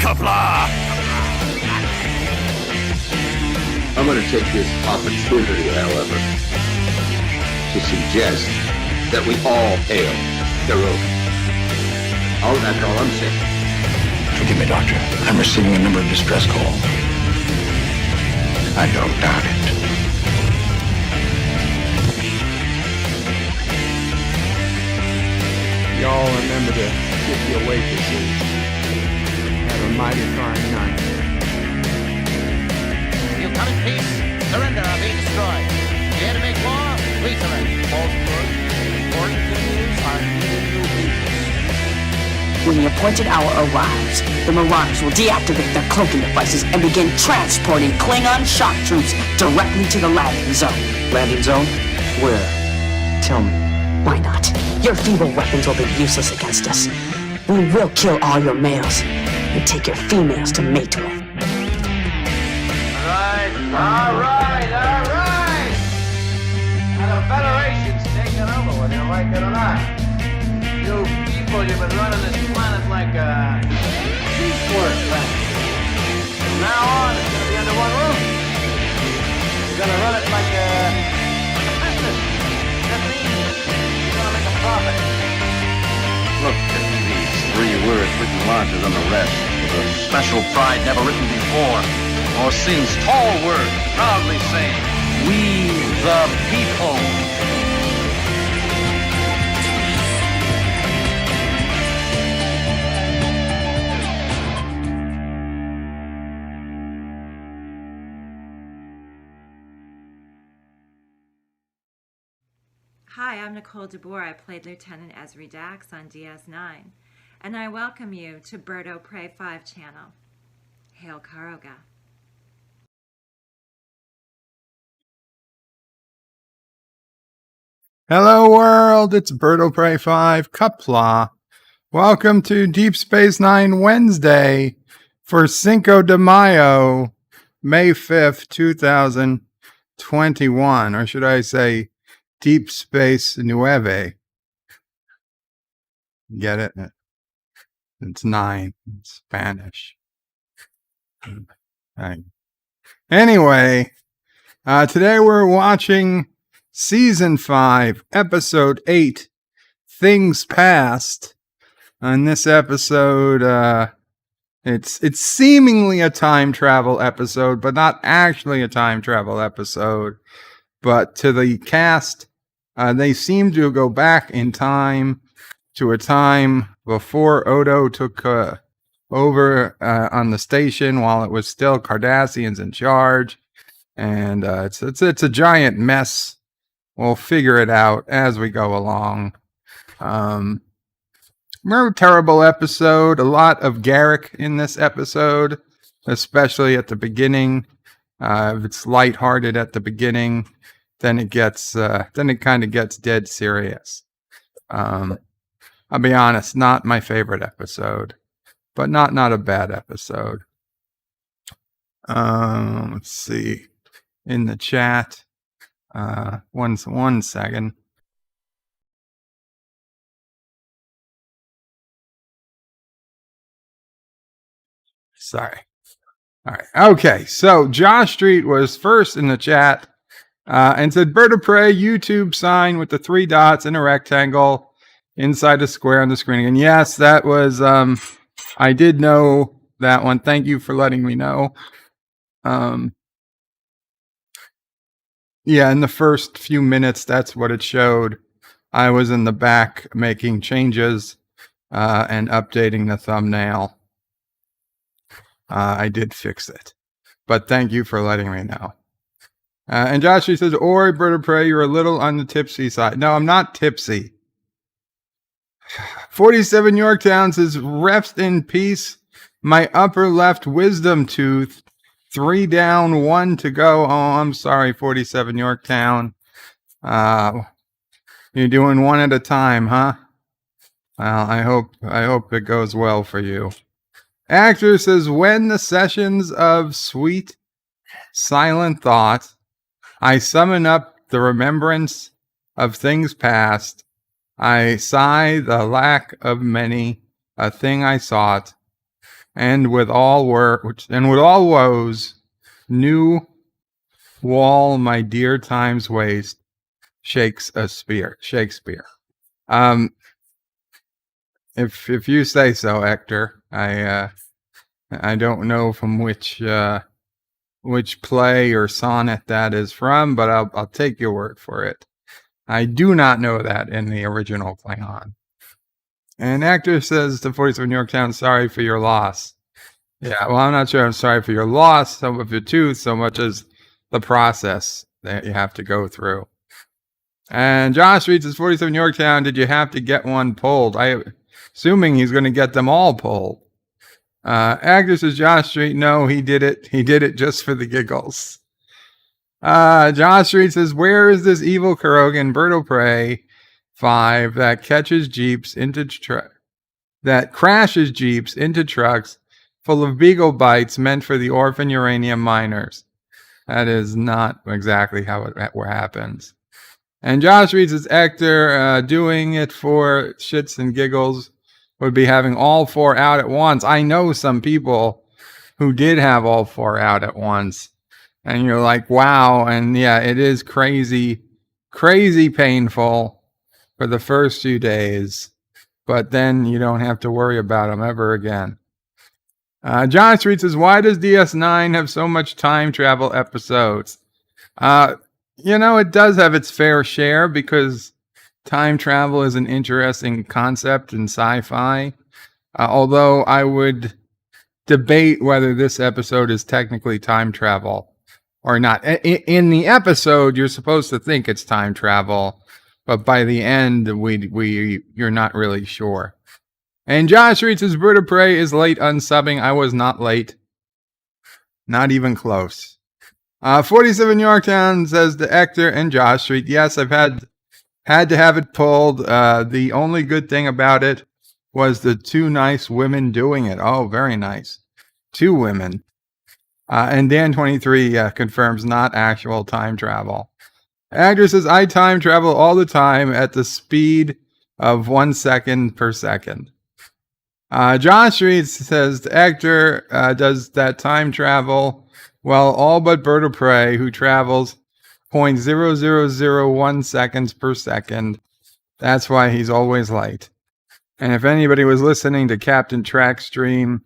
Qapla! I'm going to take this opportunity, however, to suggest that we all hail Terok. Oh, that's all I'm saying. Forgive me, Doctor. I'm receiving a number of distress calls. I don't doubt it. Y'all remember to tip your waitresses. Have a mighty fine night. You come in peace, surrender or be destroyed. You here to make war? We surrender. False word. Important things are needed to be. When the appointed hour arrives, the Marauders will deactivate their cloaking devices and begin transporting Klingon shock troops directly to the landing zone. Landing zone? Where? Tell me. Why not? Your feeble weapons will be useless against us. We will kill all your males and take your females to mate with. All right. Now the Federation's taking over, whether you like it or not. You people, you've been running this planet like a piecework planet. From now on, it's going to be under one roof. You're going to run it like a business. That means you're going to make a profit. Look at these 3 words written larger than the rest, with a special pride never written before, or seen tall words proudly saying, "We the people." Hi, I'm Nicole DeBoer. I played Lieutenant Ezri Dax on DS9, and I welcome you to Birdo Prey 5 channel. Hail Karoga. Hello world, it's Birdo Prey 5, Qapla. Welcome to Deep Space Nine Wednesday for Cinco de Mayo, May 5th, 2021, or should I say Deep Space Nueve. Get it? It's 9 in Spanish. Right. Anyway, today we're watching Season 5, Episode 8, Things Past. On this episode, it's seemingly a time travel episode, but not actually a time travel episode. But to the cast, they seem to go back in time to a time before Odo took over on the station while it was still Cardassians in charge. And it's a giant mess. We'll figure it out as we go along. Very terrible episode. A lot of Garak in this episode, especially at the beginning. It's lighthearted at the beginning. Then it kind of gets dead serious. I'll be honest, not my favorite episode, but not a bad episode. Let's see in the chat. One second. Sorry. All right. Okay. So Josh Street was first in the chat and said, Bird of Prey YouTube sign with the 3 dots in a rectangle inside a square on the screen. And yes, that was, I did know that one. Thank you for letting me know. Yeah, in the first few minutes, that's what it showed. I was in the back making changes and updating the thumbnail. I did fix it. But thank you for letting me know. And Josh, he says, Ori, Bird of Prey, you're a little on the tipsy side. No, I'm not tipsy. 47 Yorktown says, rest in peace. My upper left wisdom tooth. 3 down, 1 to go. Oh, I'm sorry, 47 Yorktown. You're doing one at a time, huh? Well, I hope it goes well for you. Actor says, when the sessions of sweet, silent thought, I summon up the remembrance of things past. I sigh the lack of many, a thing I sought. and with all woes, new wall, my dear times waste, Shakespeare. If you say so, Hector. I don't know from which play or sonnet that is from, but I'll take your word for it. I do not know that in the original Klingon. And Hector says to 47 Yorktown, sorry for your loss. Yeah, well, I'm not sure I'm sorry for your loss, some of your tooth, so much as the process that you have to go through. And Josh reads as 47 Yorktown, did you have to get one pulled? Assuming he's going to get them all pulled. Agnes says, Josh Street, no, he did it. He did it just for the giggles. Josh Street says, where is this evil Krogan, Bird of Prey 5, that catches jeeps into that crashes jeeps into trucks full of beagle bites meant for the orphan uranium miners? That is not exactly how it happens. And Josh reads as Hector, doing it for shits and giggles would be having all 4 out at once. I know some people who did have all 4 out at once. And you're like, wow. And yeah, it is crazy painful for the first few days. But then you don't have to worry about them ever again. John Street says, why does DS9 have so much time travel episodes? It does have its fair share because time travel is an interesting concept in sci-fi. Although I would debate whether this episode is technically time travel or not. In the episode, you're supposed to think it's time travel, but by the end, you're not really sure. And Josh reads his Bird of Prey is late unsubbing. I was not late. Not even close. 47 Yorktown says to Hector and Josh Street, yes, I've had to have it pulled. The only good thing about it was the 2 nice women doing it. Oh, very nice. 2 women. And Dan23 confirms not actual time travel. Hector says, I time travel all the time at the speed of 1 second per second. Josh Reed says, Hector does that time travel, well, all but Bird of Prey, who travels 0.0001 seconds per second. That's why he's always late. And if anybody was listening to Captain Track's stream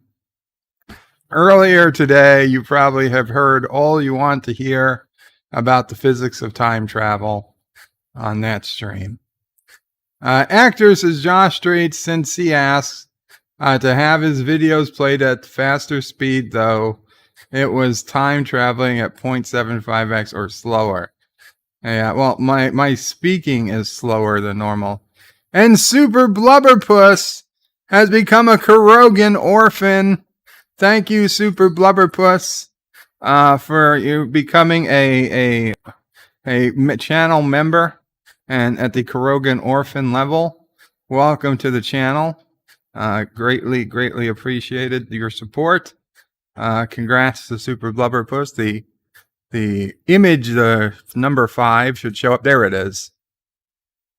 earlier today, you probably have heard all you want to hear about the physics of time travel on that stream. Hector says, Josh Street, since he asks to have his videos played at faster speed, though, it was time traveling at 0.75x or slower. Yeah, well, my speaking is slower than normal. And Super Blubberpuss has become a Krogan orphan. Thank you, Super Blubberpuss, for you becoming a channel member and at the Krogan orphan level. Welcome to the channel. Greatly appreciated your support. Congrats to Super Blubberpuss. The image, the number 5 should show up. There it is.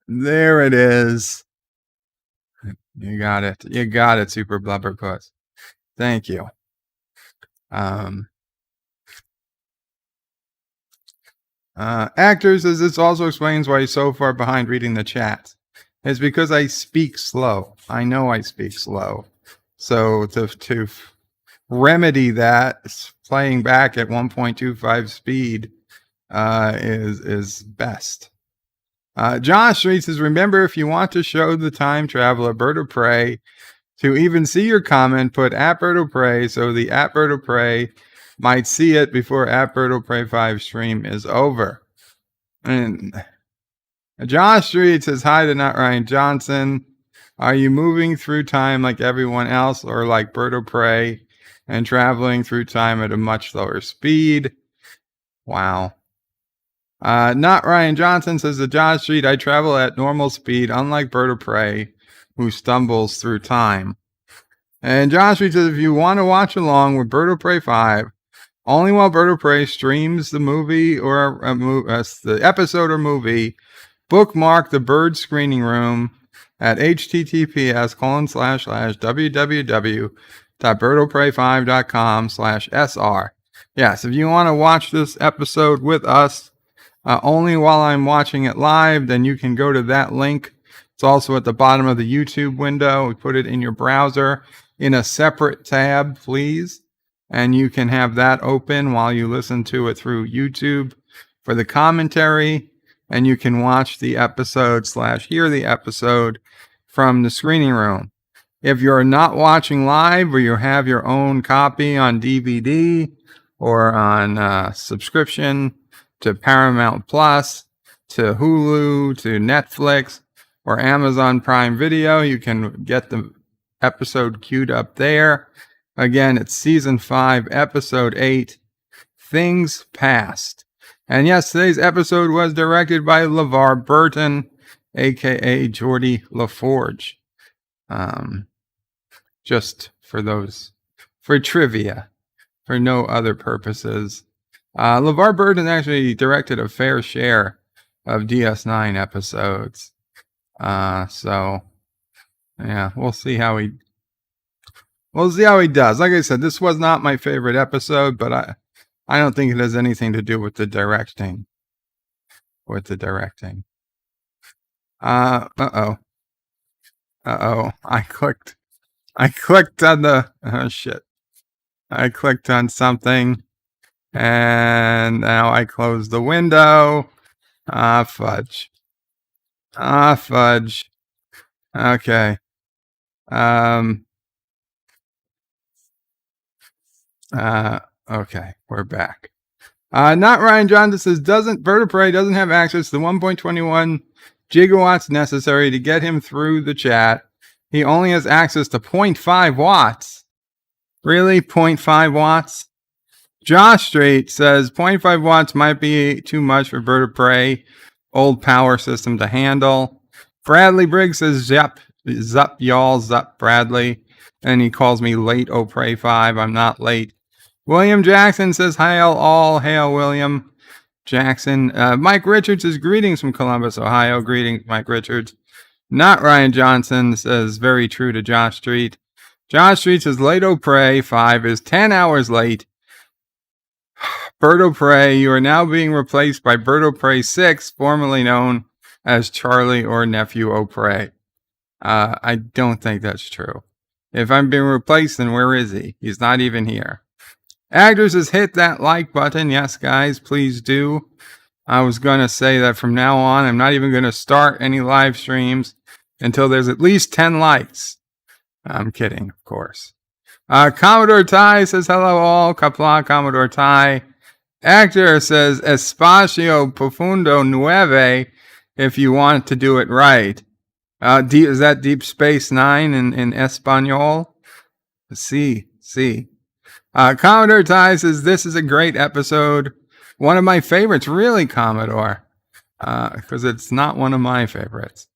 There it is. You got it. You got it, Super Blubberpuss. Thank you. Actor says this also explains why he's so far behind reading the chat. It's because I speak slow. I know I speak slow. So to remedy that, playing back at 1.25 speed is best. Josh Street says, remember, if you want to show the time traveler Bird of Prey to even see your comment, put @Bird of Prey so the @Bird of Prey might see it before @Bird of Prey 5 stream is over. And Josh Street says, hi to Not Ryan Johnson. Are you moving through time like everyone else, or like Bird of Prey and traveling through time at a much slower speed? Wow. Not Ryan Johnson says to Josh Street, I travel at normal speed, unlike Bird of Prey, who stumbles through time. And Josh Street says, if you want to watch along with Bird of Prey 5, only while Bird of Prey streams the movie or the episode or movie, bookmark the Bird Screening Room at https://www www.birdofprey5.com/SR. Yes, if you want to watch this episode with us, only while I'm watching it live, then you can go to that link. It's also at the bottom of the YouTube window. We put it in your browser in a separate tab, please. And you can have that open while you listen to it through YouTube for the commentary. And you can watch the episode / hear the episode from the screening room. If you're not watching live, or you have your own copy on DVD or on subscription to Paramount Plus, to Hulu, to Netflix, or Amazon Prime Video, you can get the episode queued up there. Again, it's Season 5, Episode 8, Things Past. And yes, today's episode was directed by LeVar Burton, a.k.a. Geordie LaForge. Just for trivia, for no other purposes. LeVar Burton actually directed a fair share of DS9 episodes. So yeah, we'll see how he does. Like I said, this was not my favorite episode, but I don't think it has anything to do with the directing. Uh-oh. I clicked on the I clicked on something, and now I closed the window. Fudge. Okay. Okay, we're back. Not Ryan Johnson says, Bird of Prey doesn't have access to the 1.21 gigawatts necessary to get him through the chat. He only has access to 0.5 watts. Really? 0.5 watts? Josh Street says 0.5 watts might be too much for Bird of Prey old power system to handle. Bradley Briggs says, Zup y'all, Zup Bradley. And he calls me late Prey 5. I'm not late. William Jackson says, hail all, hail William Jackson. Mike Richards says, greetings from Columbus, Ohio. Greetings, Mike Richards. Not Ryan Johnson says, very true to Josh Street. Josh Street says, late Prey 5 is 10 hours late. Bird of Prey, you are now being replaced by Bird of Prey 6, formerly known as Charlie or Nephew O'Prey. I don't think that's true. If I'm being replaced, then where is he? He's not even here. Actors has hit that like button. Yes, guys, please do. I was going to say that from now on, I'm not even going to start any live streams until there's at least 10 likes. I'm kidding, of course. Commodore Ty says, hello all. Qapla, Commodore Ty. Actor says, Espacio Profundo Nueve, if you want to do it right. Is that Deep Space Nine in Espanol? See. Commodore Ty says, this is a great episode. One of my favorites, really, Commodore. Because it's not one of my favorites.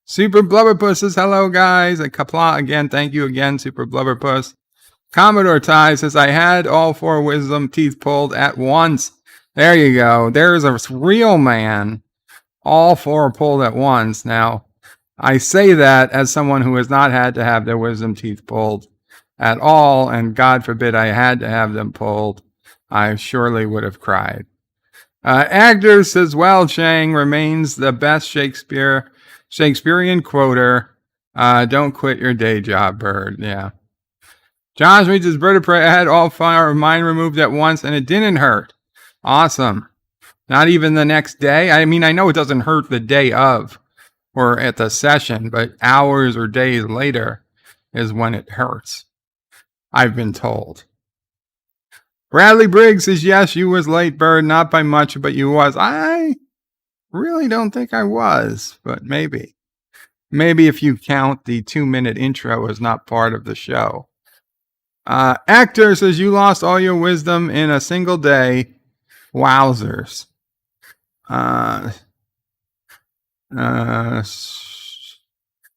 Super Blubberpuss says, hello, guys. And Qapla again, thank you again, Super Blubberpuss. Commodore Ty says, I had all 4 wisdom teeth pulled at once. There you go. There's a real man. All 4 pulled at once. Now, I say that as someone who has not had to have their wisdom teeth pulled at all, and God forbid I had to have them pulled, I surely would have cried. Agder says, well, Chang remains the best Shakespearean quoter. Don't quit your day job, Bird. Yeah. Josh reads his Bird of Prey. I had all 5 of mine removed at once, and it didn't hurt. Awesome. Not even the next day? I mean, I know it doesn't hurt the day of or at the session, but hours or days later is when it hurts. I've been told. Bradley Briggs says, yes, you was late, Bird. Not by much, but you was. I really don't think I was, but maybe. Maybe if you count the 2-minute intro as not part of the show. Actor says, you lost all your wisdom in a single day. Wowzers.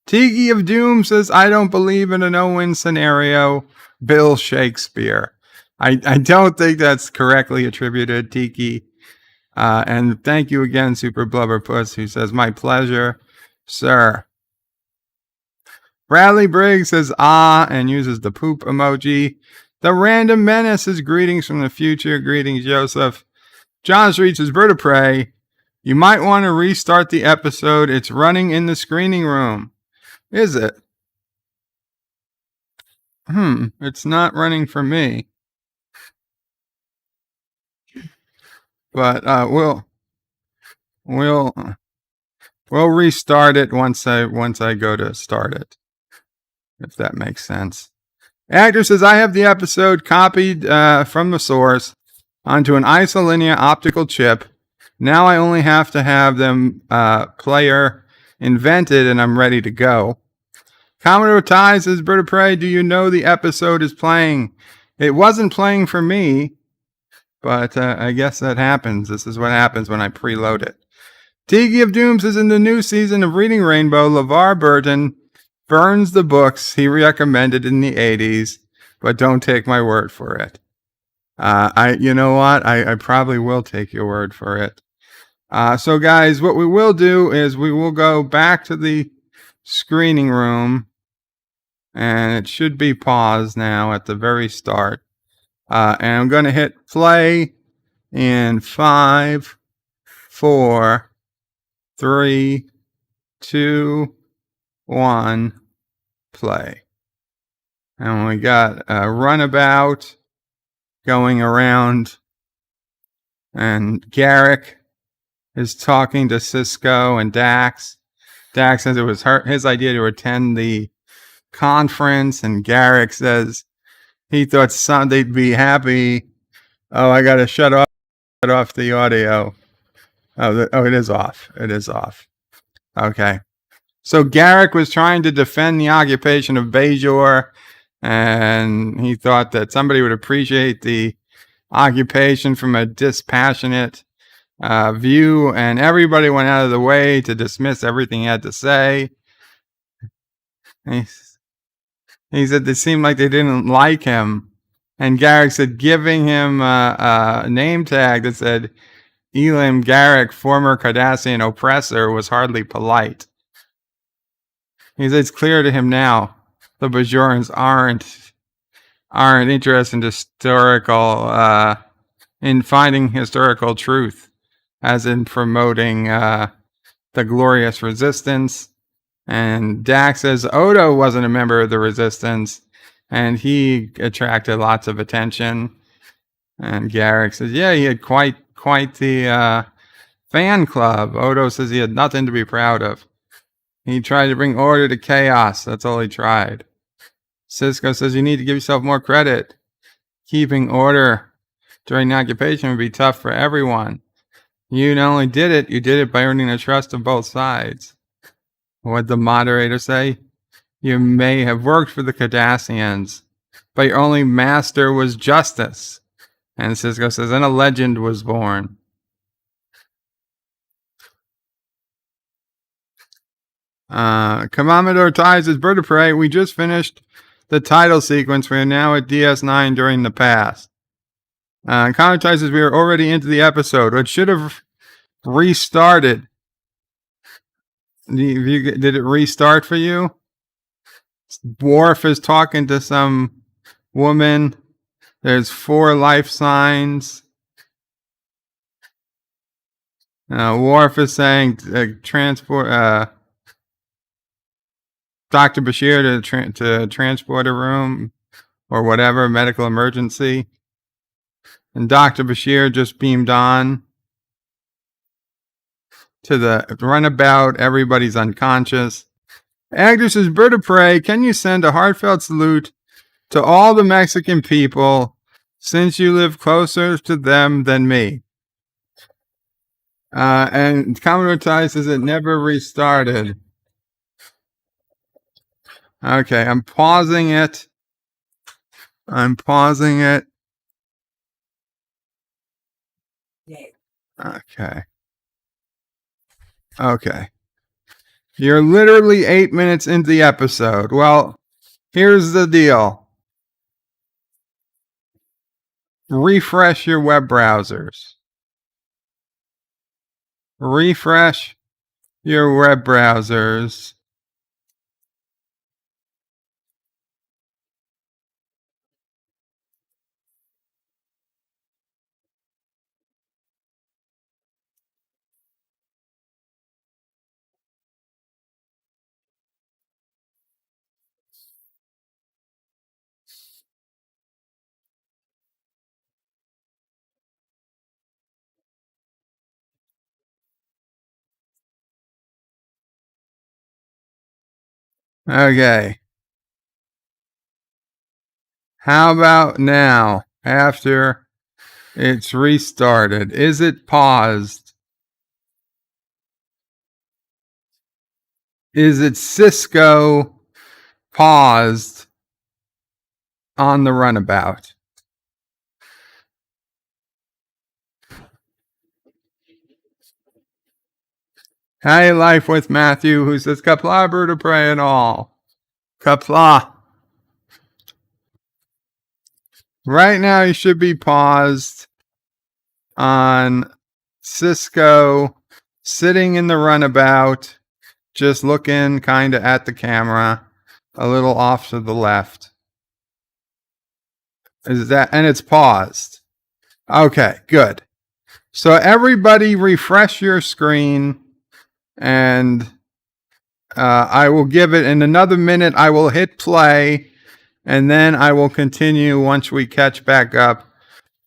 Tiki of Doom says, I don't believe in a no-win scenario. Bill Shakespeare. I don't think that's correctly attributed, Tiki. And thank you again, Super Blubberpuss, who says, my pleasure, sir. Bradley Briggs says ah and uses the poop emoji. The Random Menace is greetings from the future. Greetings, Joseph. John Street says, Bird of Prey, you might want to restart the episode. It's running in the screening room. Is it? It's not running for me. But we'll restart it once I go to start it. If that makes sense. Actor says, I have the episode copied from the source onto an isolinear optical chip. Now I only have to have them player invented and I'm ready to go. Commodore Ty says, Bird of Prey, do you know the episode is playing? It wasn't playing for me, but I guess that happens. This is what happens when I preload it. Tiki of Doom says, in the new season of Reading Rainbow, LeVar Burton burns the books he recommended in the 80s, but don't take my word for it. You know what? I probably will take your word for it. So guys, what we will do is we will go back to the screening room, and it should be paused now at the very start. And I'm going to hit play in 5, 4, 3, 2, 1, play. And we got a runabout going around, and Garak is talking to Sisko and Dax. Dax says it was his idea to attend the conference, and Garak says he thought they'd be happy. Oh, I gotta shut off the audio. Oh, it is off. It is off. Okay. So Garak was trying to defend the occupation of Bajor, and he thought that somebody would appreciate the occupation from a dispassionate view, and everybody went out of the way to dismiss everything he had to say. He said they seemed like they didn't like him, and Garak said giving him a name tag that said Elam Garak, former Cardassian oppressor, was hardly polite. He said it's clear to him now the Bajorans aren't interested in historical in finding historical truth, as in promoting the glorious resistance. And Dax says Odo wasn't a member of the resistance, and he attracted lots of attention. And Garak says, yeah, he had quite the fan club. Odo says he had nothing to be proud of. He tried to bring order to chaos. That's all he tried. Sisko says you need to give yourself more credit. Keeping order during the occupation would be tough for everyone. You not only did it, you did it by earning the trust of both sides. What'd the moderator say? You may have worked for the Cardassians, but your only master was justice. And Sisko says, and a legend was born. Commodore Ty says, Bird of Prey, we just finished the title sequence. We are now at DS9 during the past. Commodore Ty says, we are already into the episode. It should have restarted. Did it restart for you? Worf is talking to some woman. There's 4 life signs. Worf is saying transport Dr. Bashir to transport a room or whatever, medical emergency. And Dr. Bashir just beamed on to the runabout. Everybody's unconscious. Actor says, Bird of Prey, can you send a heartfelt salute to all the Mexican people, since you live closer to them than me? And Commodore Ty says it never restarted. Okay, I'm pausing it. Okay. You're literally 8 minutes into the episode. Well, here's the deal. Refresh your web browsers. Refresh your web browsers. Okay. How about now, after it's restarted? Is it paused? Is it Sisko paused on the runabout? Hey, Life with Matthew, who says, Qapla, bird of prey and all. Qapla. Right now, you should be paused on Sisko sitting in the runabout, just looking kind of at the camera, a little off to the left. Is that, and it's paused. Okay, good. So everybody refresh your screen, and I will give it in another minute. I will hit play, and then I will continue once we catch back up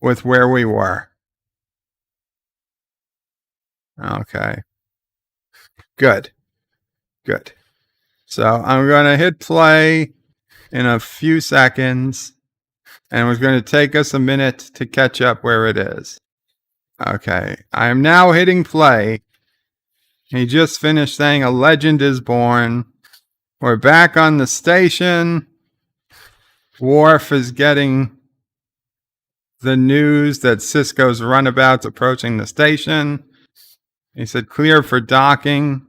with where we were. Okay. Good. Good. So I'm going to hit play in a few seconds, and it's going to take us a minute to catch up where it is. Okay. I am now hitting play. He just finished saying a legend is born. We're back on the station. Worf is getting the news that Sisko's runabout's approaching the station. He said clear for docking.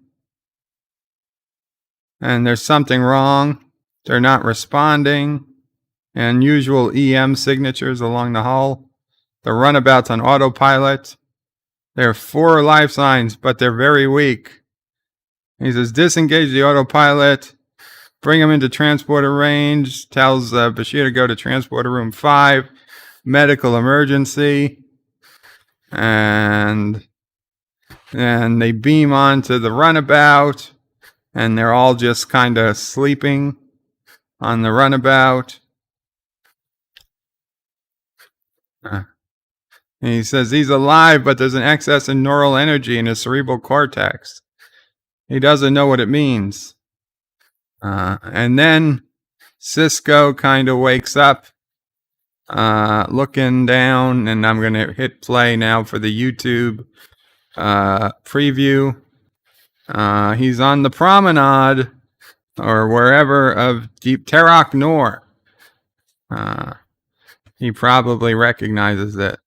And there's something wrong. They're not responding. Unusual EM signatures along the hull. The runabout's on autopilot. There are 4 life signs, but they're very weak. He says disengage the autopilot. Bring him into transporter range. Tells Bashir to go to transporter room 5. Medical emergency. And they beam onto the runabout. And they're all just kind of sleeping on the runabout. And he says he's alive, but there's an excess in neural energy in his cerebral cortex. He doesn't know what it means. And then Sisko kind of wakes up, looking down, and I'm going to hit play now for the YouTube preview. He's on the promenade, or wherever, of Deep Terok Nor. He probably recognizes it.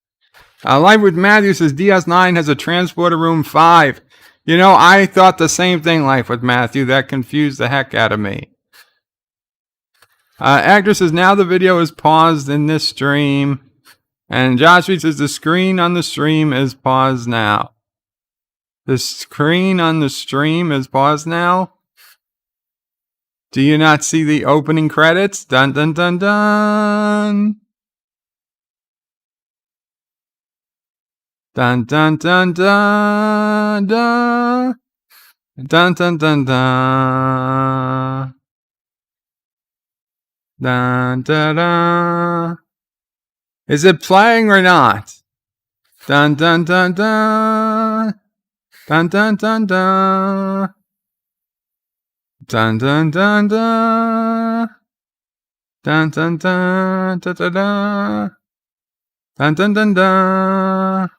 Live with Matthew says DS9 has a transporter room 5. You know, I thought the same thing, Life with Matthew. That confused the heck out of me. Actor says now the video is paused in this stream. And Josh Reed says the screen on the stream is paused now. The screen on the stream is paused now? Do you not see the opening credits? Dun dun dun dun. Dun dun dun dun dun. Dun dun dun dun. Dun dun dun. Is it playing or not? Dun dun dun dun. Dun dun dun dun. Dun dun dun dun. Dun dun dun dun dun dun. Dun dun dun dun.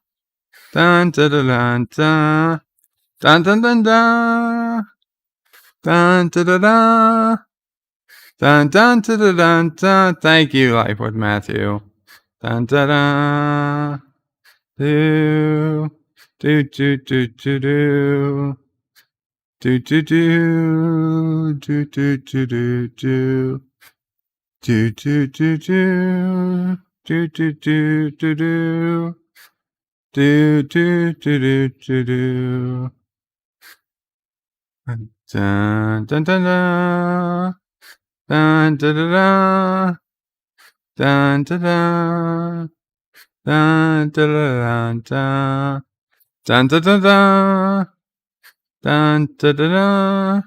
Dun dun dun dun. Dun dun dun dun. Dun dun dun dun. Dun dun dun dun dun. Thank you, Life with Matthew. Dun dun dun. Do do do do do do. Do do do do do do do do. Do do do do. Do do do do do. Do do do do do do. Dun dun dun dun. Dun dun dun dun. Dun dun dun. Dun dun dun dun. Dun dun dun dun. Dun dun dun.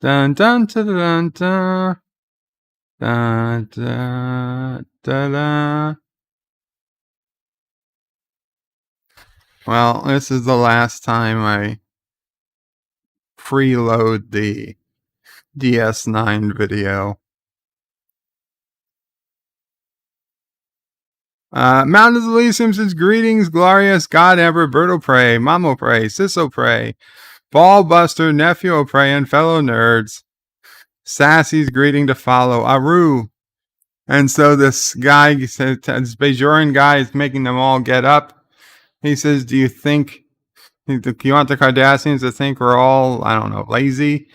Dun dun dun dun. Dun dun dun. Well, this is the last time I preload the DS9 video. Mountains of Elysium says, greetings, glorious God Emperor, Birdo Prey, Mamo Prey, Siso Prey, Ballbuster, Nephew Prey, and fellow nerds. Sassy's greeting to follow. Aru. And so this guy, this Bajoran guy is making them all get up. He says, do you want the Cardassians to think we're all, I don't know, lazy?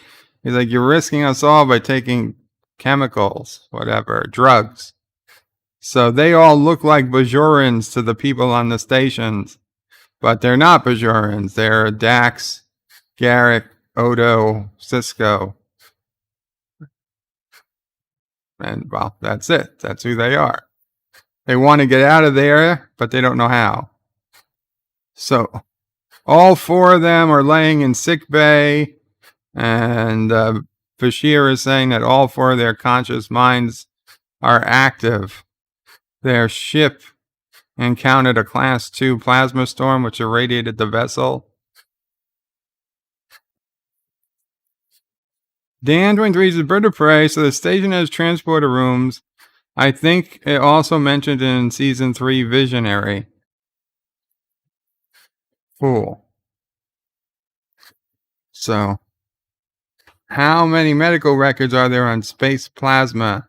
He's like, you're risking us all by taking chemicals, whatever, drugs. So they all look like Bajorans to the people on the stations, but they're not Bajorans. They're Dax, Garak, Odo, Sisko. And, well, that's it. That's who they are. They want to get out of there, but they don't know how. So all four of them are laying in sick bay, and Bashir is saying that all four of their conscious minds are active. Their ship encountered a Class 2 plasma storm which irradiated the vessel. Dan 23 is a bird of prey, so the station has transporter rooms. I think it also mentioned in Season 3 Visionary. Cool. So, how many medical records are there on space plasma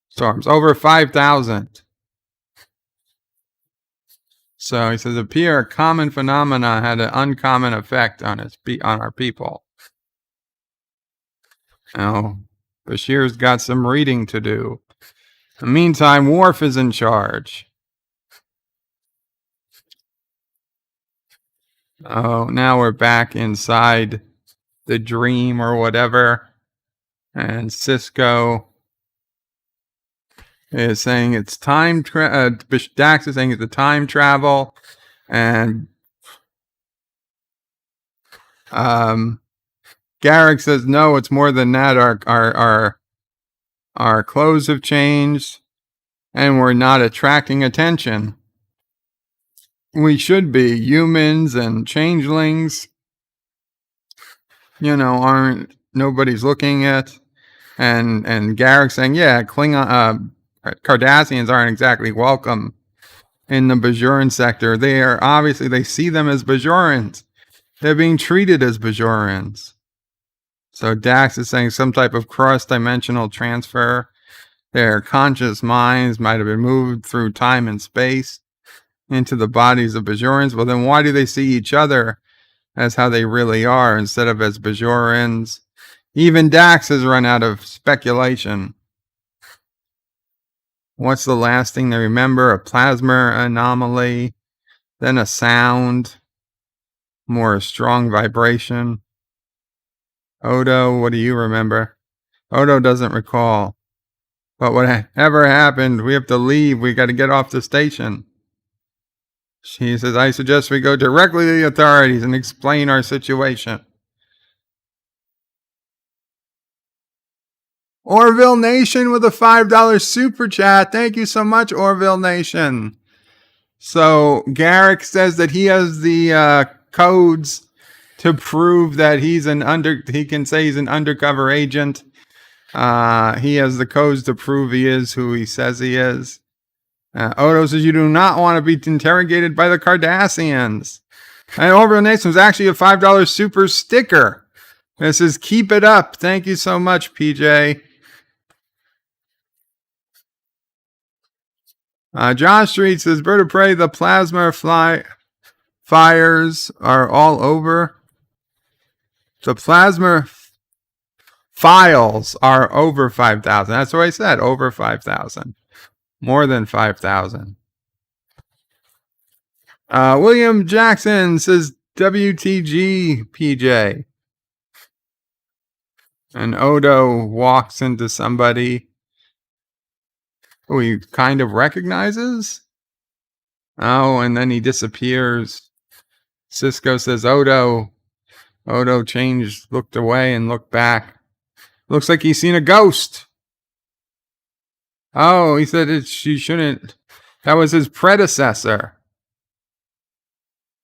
storms? Over 5,000. So he says, appear a common phenomena had an uncommon effect on our people. Now, Bashir's got some reading to do. In the meantime, Worf is in charge. Oh, now we're back inside the dream or whatever. And Sisko is saying it's time Dax is saying it's a time travel, and Garak says no, it's more than that. Our clothes have changed, and we're not attracting attention. We should be. Humans and changelings, nobody's looking at. And Garak saying, yeah, Cardassians aren't exactly welcome in the Bajoran sector. They see them as Bajorans. They're being treated as Bajorans. So Dax is saying some type of cross-dimensional transfer. Their conscious minds might have been moved through time and space into the bodies of Bajorans. Well, then why do they see each other as how they really are instead of as Bajorans? Even Dax has run out of speculation. What's the last thing they remember? A plasma anomaly, then a sound, more strong vibration. Odo, what do you remember? Odo doesn't recall. But whatever happened, we have to leave. We got to get off the station. She says, I suggest we go directly to the authorities and explain our situation. Orville Nation with a $5 super chat. Thank you so much, Orville Nation. So Garak says that he has the codes to prove that he can say he's an undercover agent. He has the codes to prove he is who he says he is. Odo says you do not want to be interrogated by the Cardassians. And Orville Nation was actually a $5 super sticker. This is keep it up. Thank you so much, PJ. John Street says, Bird of Prey, the plasma fires are all over. The plasma files are over 5,000. That's what I said, over 5,000. More than 5,000. William Jackson says, WTG, PJ. And Odo walks into somebody who he kind of recognizes. Oh, and then he disappears. Sisko says, Odo. Odo changed, looked away and looked back. Looks like he's seen a ghost. Oh, he said she shouldn't. That was his predecessor.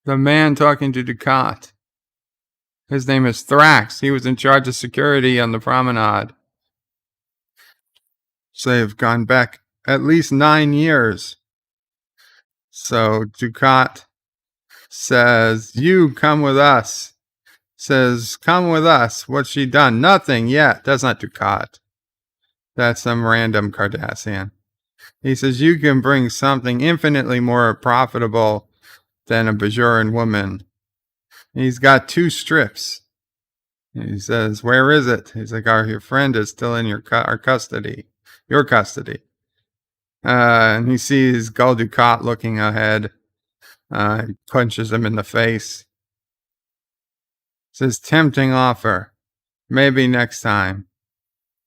The man talking to Ducat. His name is Thrax. He was in charge of security on the promenade. So they've gone back at least 9 years. So Dukat says, you come with us. Says, come with us. What's she done? Nothing yet. That's not Dukat. That's some random Cardassian. He says, you can bring something infinitely more profitable than a Bajoran woman. He's got 2 strips. He says, where is it? He's like, your friend is still in our custody. Your custody. And he sees Gul Dukat looking ahead. He punches him in the face. Says, tempting offer. Maybe next time.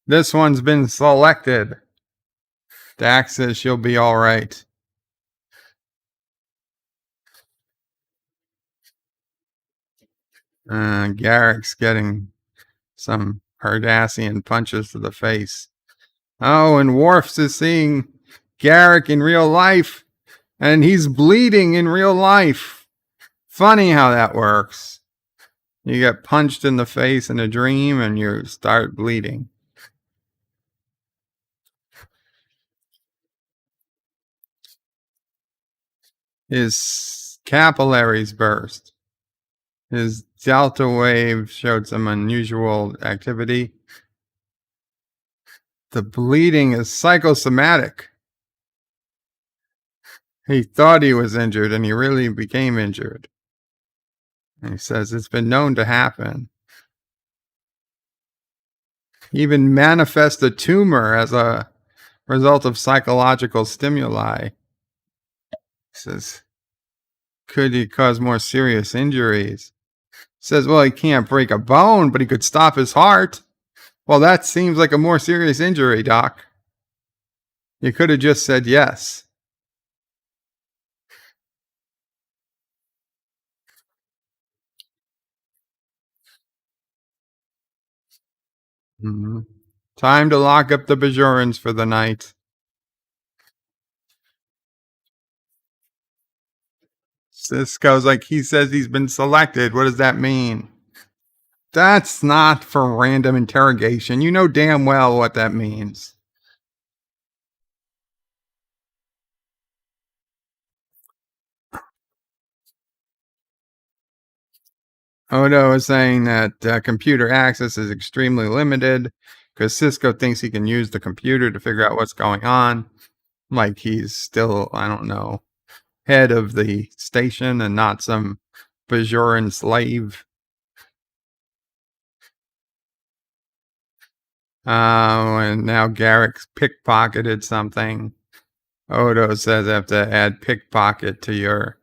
This one's been selected. Dax says she'll be all right. Garak's getting some Cardassian punches to the face. Oh, and Worf's is seeing Garak in real life, and he's bleeding in real life. Funny how that works. You get punched in the face in a dream, and you start bleeding. His capillaries burst. His delta wave showed some unusual activity. The bleeding is psychosomatic. He thought he was injured, and he really became injured. And he says it's been known to happen. He even manifest a tumor as a result of psychological stimuli. He says, could he cause more serious injuries? He says, well, he can't break a bone, but he could stop his heart. Well, that seems like a more serious injury, Doc. You could have just said yes. Mm-hmm. Time to lock up the Bajorans for the night. Sisko's like, he says he's been selected. What does that mean? That's not for random interrogation. You know damn well what that means. Odo is saying that computer access is extremely limited because Sisko thinks he can use the computer to figure out what's going on. Like he's still, I don't know, head of the station and not some Bajoran slave. And now Garak's pickpocketed something. Odo says I have to add pickpocket to your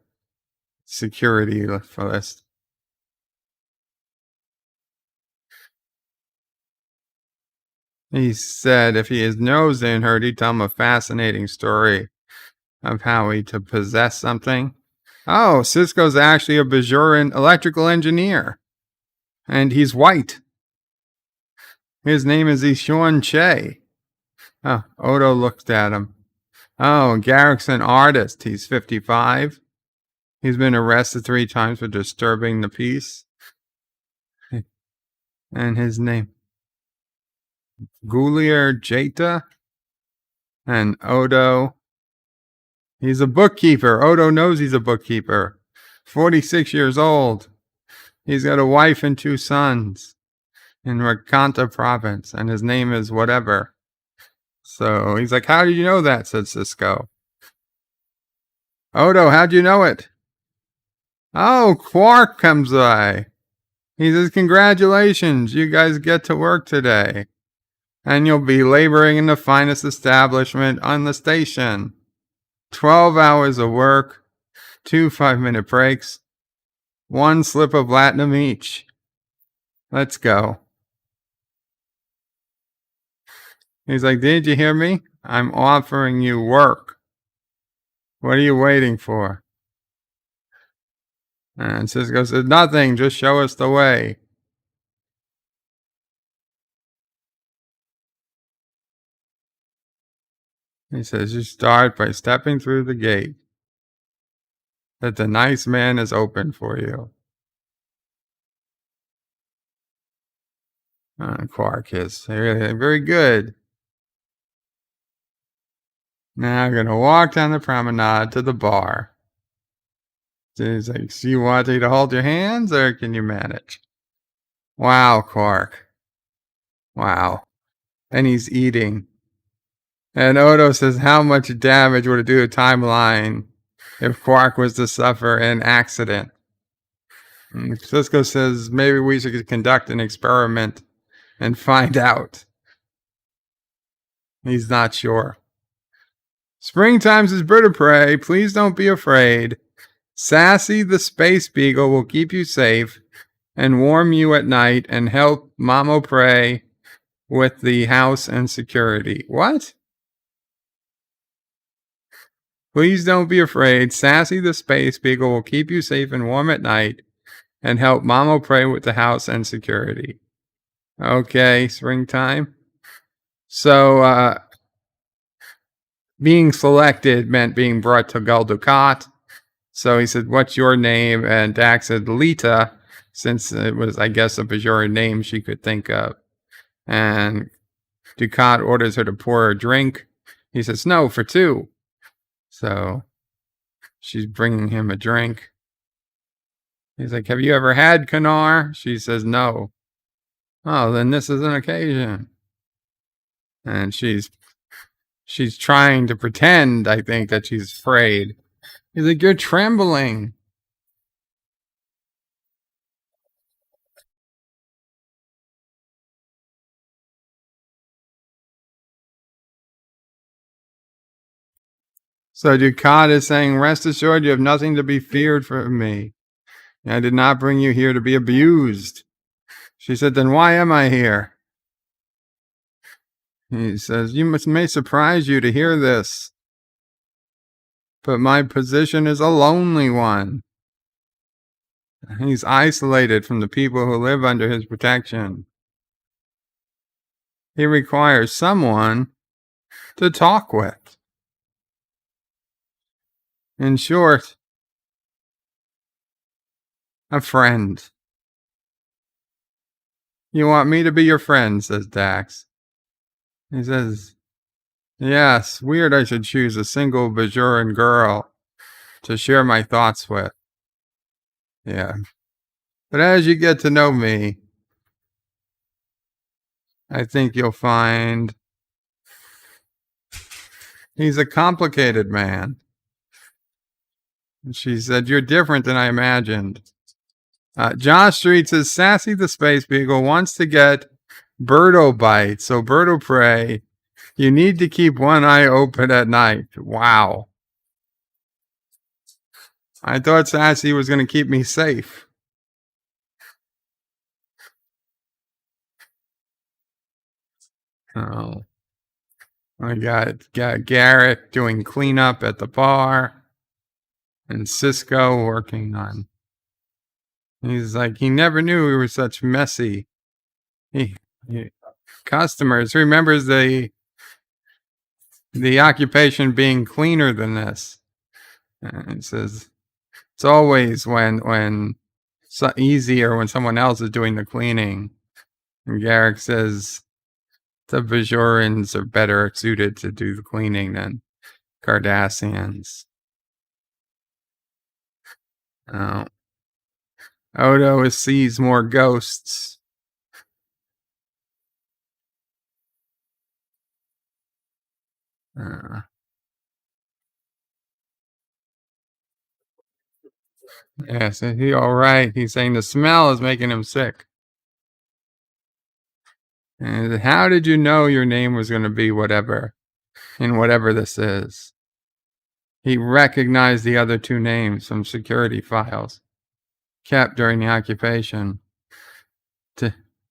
security list. He said if his nose didn't hurt, he'd tell him a fascinating story of how he to possess something. Oh, Sisko's actually a Bajoran electrical engineer. And he's white. His name is Ishon Che. Oh, Odo looked at him. Oh, Garak's an artist. He's 55. He's been arrested 3 times for disturbing the peace. And his name, Gulier Jeta. And Odo, he's a bookkeeper. Odo knows he's a bookkeeper. 46 years old. He's got a wife and 2 sons in Rakanta province, and his name is whatever. So he's like, how did you know that? Said Sisko. Odo, how'd you know it? Oh, Quark comes by. He says, congratulations, you guys get to work today. And you'll be laboring in the finest establishment on the station. 12 hours of work, 2 5-minute breaks, 1 slip of platinum each. Let's go. He's like, didn't you hear me? I'm offering you work. What are you waiting for? And Sisko says, nothing, just show us the way. He says, you start by stepping through the gate that the nice man has opened for you. Quark is very good. Now I'm going to walk down the promenade to the bar. So he's like, so you want me to hold your hands or can you manage? Wow, Quark. Wow. And he's eating. And Odo says, how much damage would it do to timeline if Quark was to suffer an accident? And Sisko says, maybe we should conduct an experiment and find out. He's not sure. Springtime's his bird of prey. Please don't be afraid. Sassy the Space Beagle will keep you safe and warm you at night and help Mamo Prey with the house and security. What? Please don't be afraid. Sassy the Space Beagle will keep you safe and warm at night and help Mamo Prey with the house and security. Okay, springtime. So, being selected meant being brought to Gul Dukat. So he said, what's your name? And Dax said, Lita, since it was, I guess, a Bajoran name she could think of. And Dukat orders her to pour a drink. He says, no, for two. So she's bringing him a drink. He's like, have you ever had Kanar? She says, no. Oh, then this is an occasion. And she's trying to pretend, I think, that she's afraid. He's like, you're trembling. So Dukat is saying, rest assured you have nothing to be feared from me. I did not bring you here to be abused. She said, then why am I here? He says, may surprise you to hear this, but my position is a lonely one. He's isolated from the people who live under his protection. He requires someone to talk with. In short, a friend. You want me to be your friend, says Dax. He says, yes, weird I should choose a single Bajoran girl to share my thoughts with. Yeah. But as you get to know me, I think you'll find he's a complicated man. And she said, you're different than I imagined. Josh Street says, Sassy the Space Beagle wants to get Birdo Bite. So Birdo Prey, you need to keep one eye open at night. Wow. I thought Sassy was going to keep me safe. Oh. I got Garak doing cleanup at the bar. And Sisko working on. He's like, he never knew we were such messy. Customers remembers the occupation being cleaner than this. And it says it's always when so easier when someone else is doing the cleaning. And Garak says the Bajorans are better suited to do the cleaning than Cardassians. Odo sees more ghosts. Yes, is he all right? He's saying the smell is making him sick. And how did you know your name was going to be whatever, in whatever this is? He recognized the other two names from security files kept during the occupation.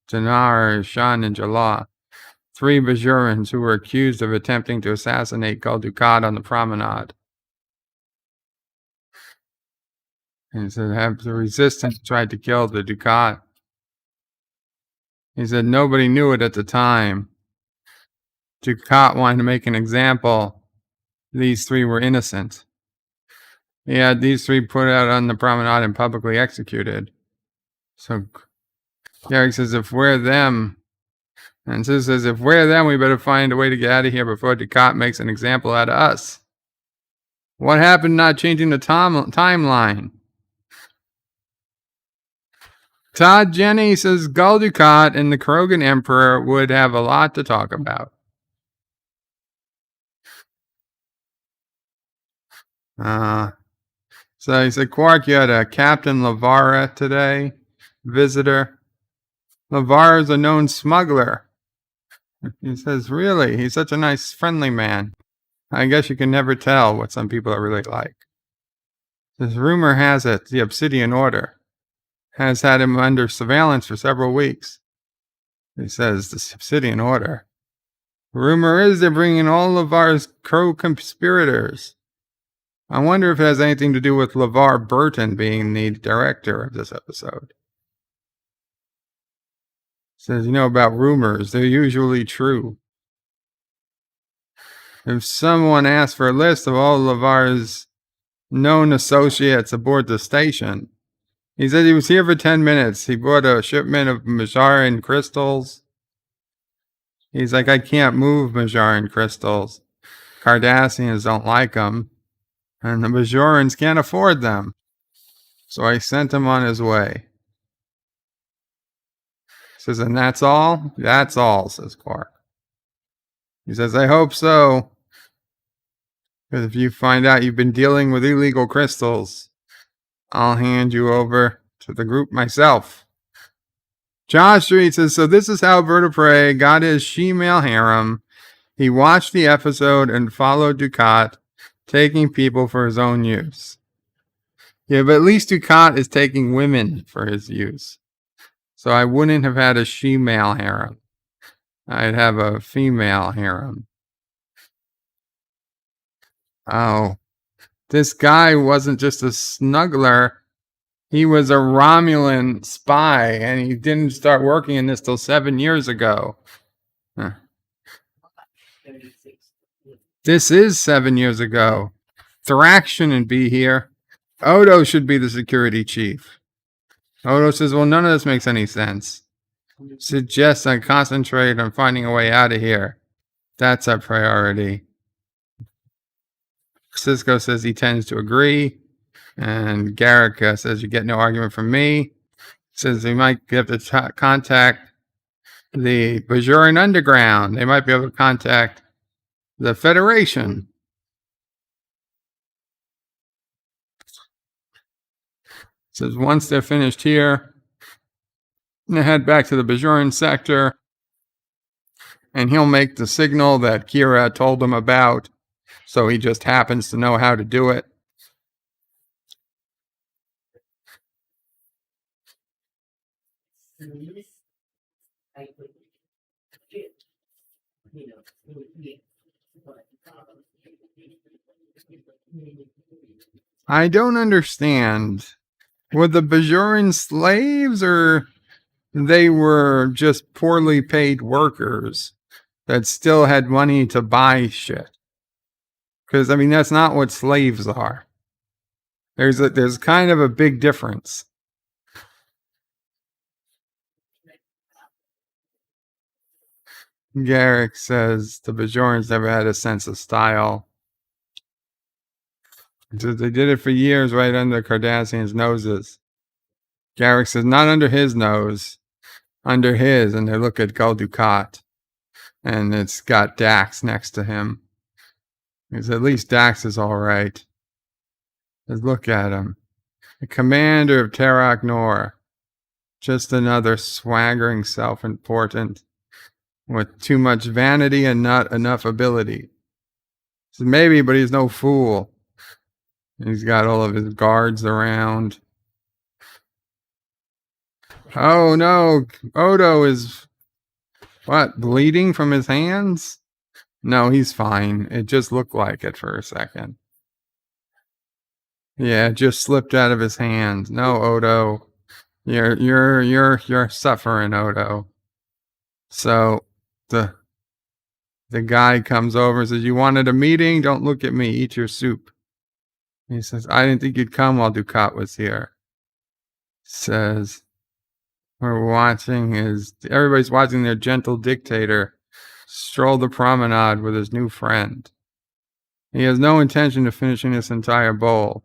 Dinar, Shan, and Jalal, 3 Bajorans who were accused of attempting to assassinate Gul Dukat on the promenade. And he said, have the resistance tried to kill the Dukat. He said, nobody knew it at the time. Dukat wanted to make an example. These 3 were innocent. He had these 3 put out on the promenade and publicly executed. So Garak says, if we're them, And Sisko says, if we're them, we better find a way to get out of here before Dukat makes an example out of us. What happened not changing the timeline? Todd Jenny says Gul Dukat and the Krogan Emperor would have a lot to talk about. So he said, Quark, you had a Captain Lavara today, visitor. Lavara is a known smuggler. He says, really? He's such a nice, friendly man. I guess you can never tell what some people are really like. This rumor has it the Obsidian Order has had him under surveillance for several weeks. He says, the Obsidian Order. Rumor is they're bringing all of our co-conspirators. I wonder if it has anything to do with LeVar Burton being the director of this episode. Says, you know about rumors, they're usually true. If someone asked for a list of all LeVar's known associates aboard the station, he said he was here for 10 minutes. He bought a shipment of Majaran crystals. He's like, I can't move Majaran crystals. Cardassians don't like them. And the Bajorans can't afford them. So I sent him on his way. He says, and that's all? That's all, says Quark. He says, I hope so. Because if you find out you've been dealing with illegal crystals, I'll hand you over to the group myself. Josh Street says, so this is how Bird of Prey got his she-male harem. He watched the episode and followed Dukat, taking people for his own use. Yeah, but at least Dukat is taking women for his use. So I wouldn't have had a she-male harem. I'd have a female harem. Oh, this guy wasn't just a snuggler. He was a Romulan spy, and he didn't start working in this till 7 years ago. Huh. This is 7 years ago. Thrax shouldn't be here. Odo should be the security chief. Odo says, well, none of this makes any sense. Suggests I concentrate on finding a way out of here. That's our priority. Sisko says he tends to agree. And Garak says, you get no argument from me. Says he might have to contact the Bajoran Underground. They might be able to contact the Federation. Says once they're finished here, they head back to the Bajoran sector, and he'll make the signal that Kira told him about, so he just happens to know how to do it. I don't understand. Were the Bajoran slaves, or they were just poorly paid workers that still had money to buy shit? Because, I mean, that's not what slaves are. There's kind of a big difference. Garak says the Bajorans never had a sense of style. They did it for years right under Cardassians' noses. Garak says, not under his nose, under his, and they look at Gul Dukat, and it's got Dax next to him. Because at least Dax is all right. Let's look at him. The commander of Terok Nor. Just another swaggering self-important with too much vanity and not enough ability. So maybe, but he's no fool. He's got all of his guards around. Oh no, Odo is, what, bleeding from his hands? No, he's fine. It just looked like it for a second. Yeah, it just slipped out of his hands. No, Odo. You're suffering, Odo. So the guy comes over and says, you wanted a meeting? Don't look at me, eat your soup. He says, I didn't think you'd come while Dukat was here. Says, everybody's watching their gentle dictator stroll the promenade with his new friend. He has no intention of finishing this entire bowl.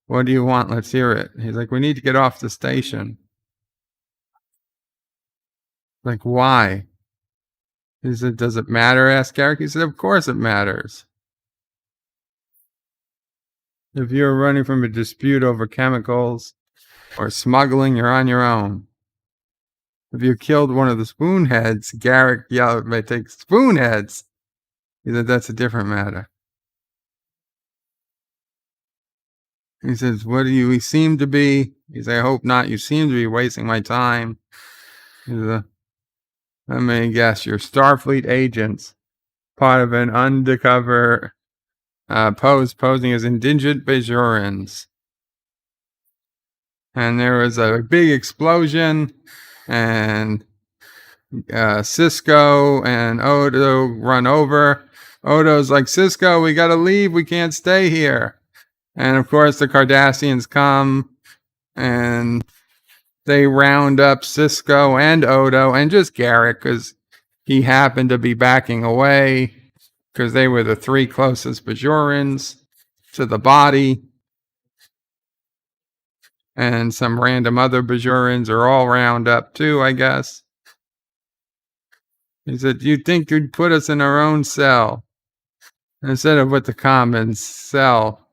What do you want? Let's hear it. He's like, we need to get off the station. Like, why? He said, does it matter? Asked Garak. He said, of course it matters. If you're running from a dispute over chemicals or smuggling, you're on your own. If you killed one of the spoonheads, Garak yelled, may take spoonheads. He said, that's a different matter. He says, what do you seem to be? He said, I hope not. You seem to be wasting my time. He said, let me guess, you're Starfleet agents, part of an undercover posing as indigent Bajorans. And there was a big explosion, and Sisko and Odo run over. Odo's like, Sisko, we gotta leave. We can't stay here. And of course, the Cardassians come, and they round up Sisko and Odo, and just Garak, because he happened to be backing away, because they were the three closest Bajorans to the body. And some random other Bajorans are all round up too, I guess. He said, you'd think you'd put us in our own cell instead of with the common cell.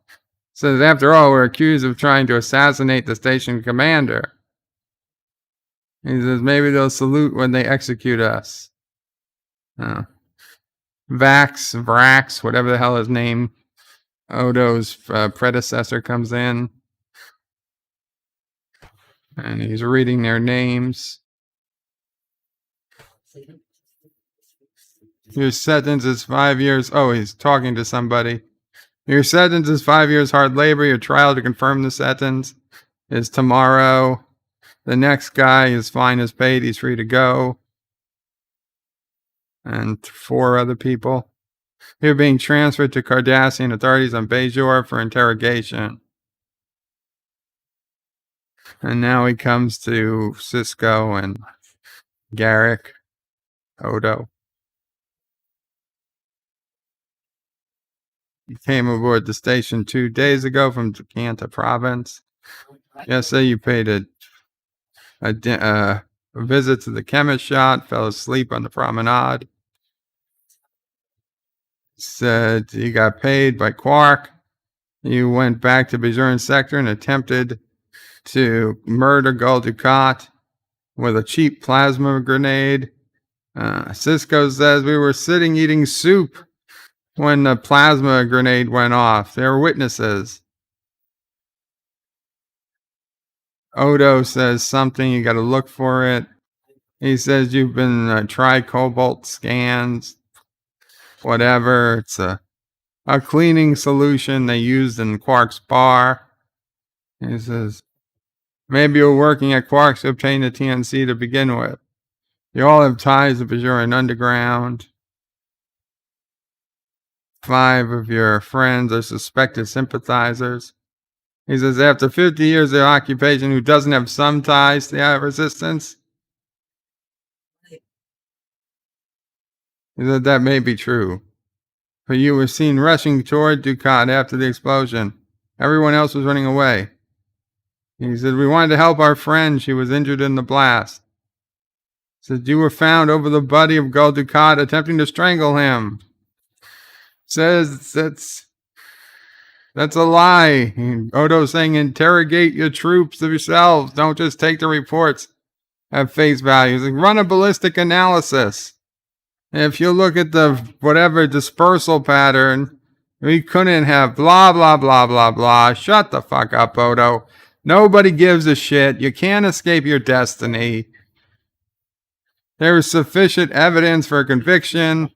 Says, after all, we're accused of trying to assassinate the station commander. He says, maybe they'll salute when they execute us. Vrax, whatever the hell his name, Odo's predecessor, comes in. And he's reading their names. Your sentence is 5 years. Oh, he's talking to somebody. Your sentence is 5 years hard labor. Your trial to confirm the sentence is tomorrow. The next guy, his fine is paid. He's free to go. And 4 other people. They're being transferred to Cardassian authorities on Bajor for interrogation. And now he comes to Sisko and Garak, Odo. He came aboard the station 2 days ago from Qapla province. Yesterday you paid a visit to the chemist shop, fell asleep on the promenade. Said you got paid by Quark. You went back to Bajoran sector and attempted to murder Gul Dukat with a cheap plasma grenade. Sisko says we were sitting eating soup when the plasma grenade went off. There were witnesses. Odo says something, you got to look for it. He says you've been tri-cobalt scans, whatever. It's a cleaning solution they used in Quark's bar. He says, maybe you're working at Quark's to obtain the TNC to begin with. You all have ties to Bajoran Underground. 5 of your friends are suspected sympathizers. He says, after 50 years of occupation, who doesn't have some ties to the resistance? He said, that may be true. But you were seen rushing toward Dukat after the explosion. Everyone else was running away. He said, we wanted to help our friend. She was injured in the blast. He said, you were found over the body of Gul Dukat attempting to strangle him. Says that's a lie. Odo's saying, interrogate your troops of yourselves. Don't just take the reports at face value. Like, run a ballistic analysis. If you look at the whatever dispersal pattern, we couldn't have blah, blah, blah, blah, blah. Shut the fuck up, Odo. Nobody gives a shit. You can't escape your destiny. There is sufficient evidence for a conviction.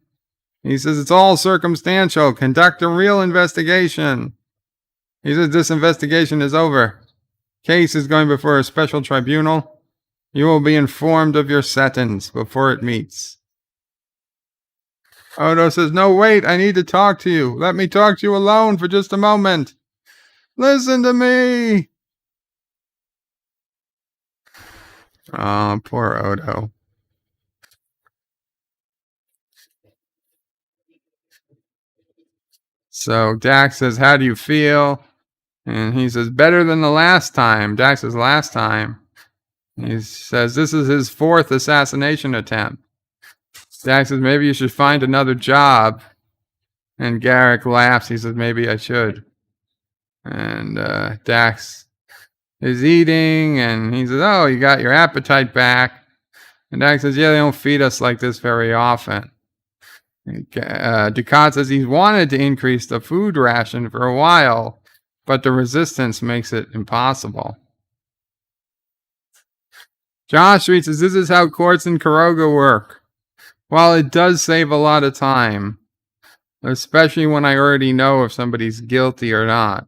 He says it's all circumstantial. Conduct a real investigation. He says this investigation is over. Case is going before a special tribunal. You will be informed of your sentence before it meets. Odo says, no, wait, I need to talk to you. Let me talk to you alone for just a moment. Listen to me. Oh, poor Odo. So Dax says, how do you feel? And he says, better than the last time. Dax says, last time. He says, this is his 4th assassination attempt. Dax says, maybe you should find another job. And Garak laughs. He says, maybe I should. And Dax is eating, and he says, oh, you got your appetite back. And Dax says, yeah, they don't feed us like this very often. Dukat says he's wanted to increase the food ration for a while, but the resistance makes it impossible. Josh Reed says, this is how courts in Karoga work. While it does save a lot of time, especially when I already know if somebody's guilty or not.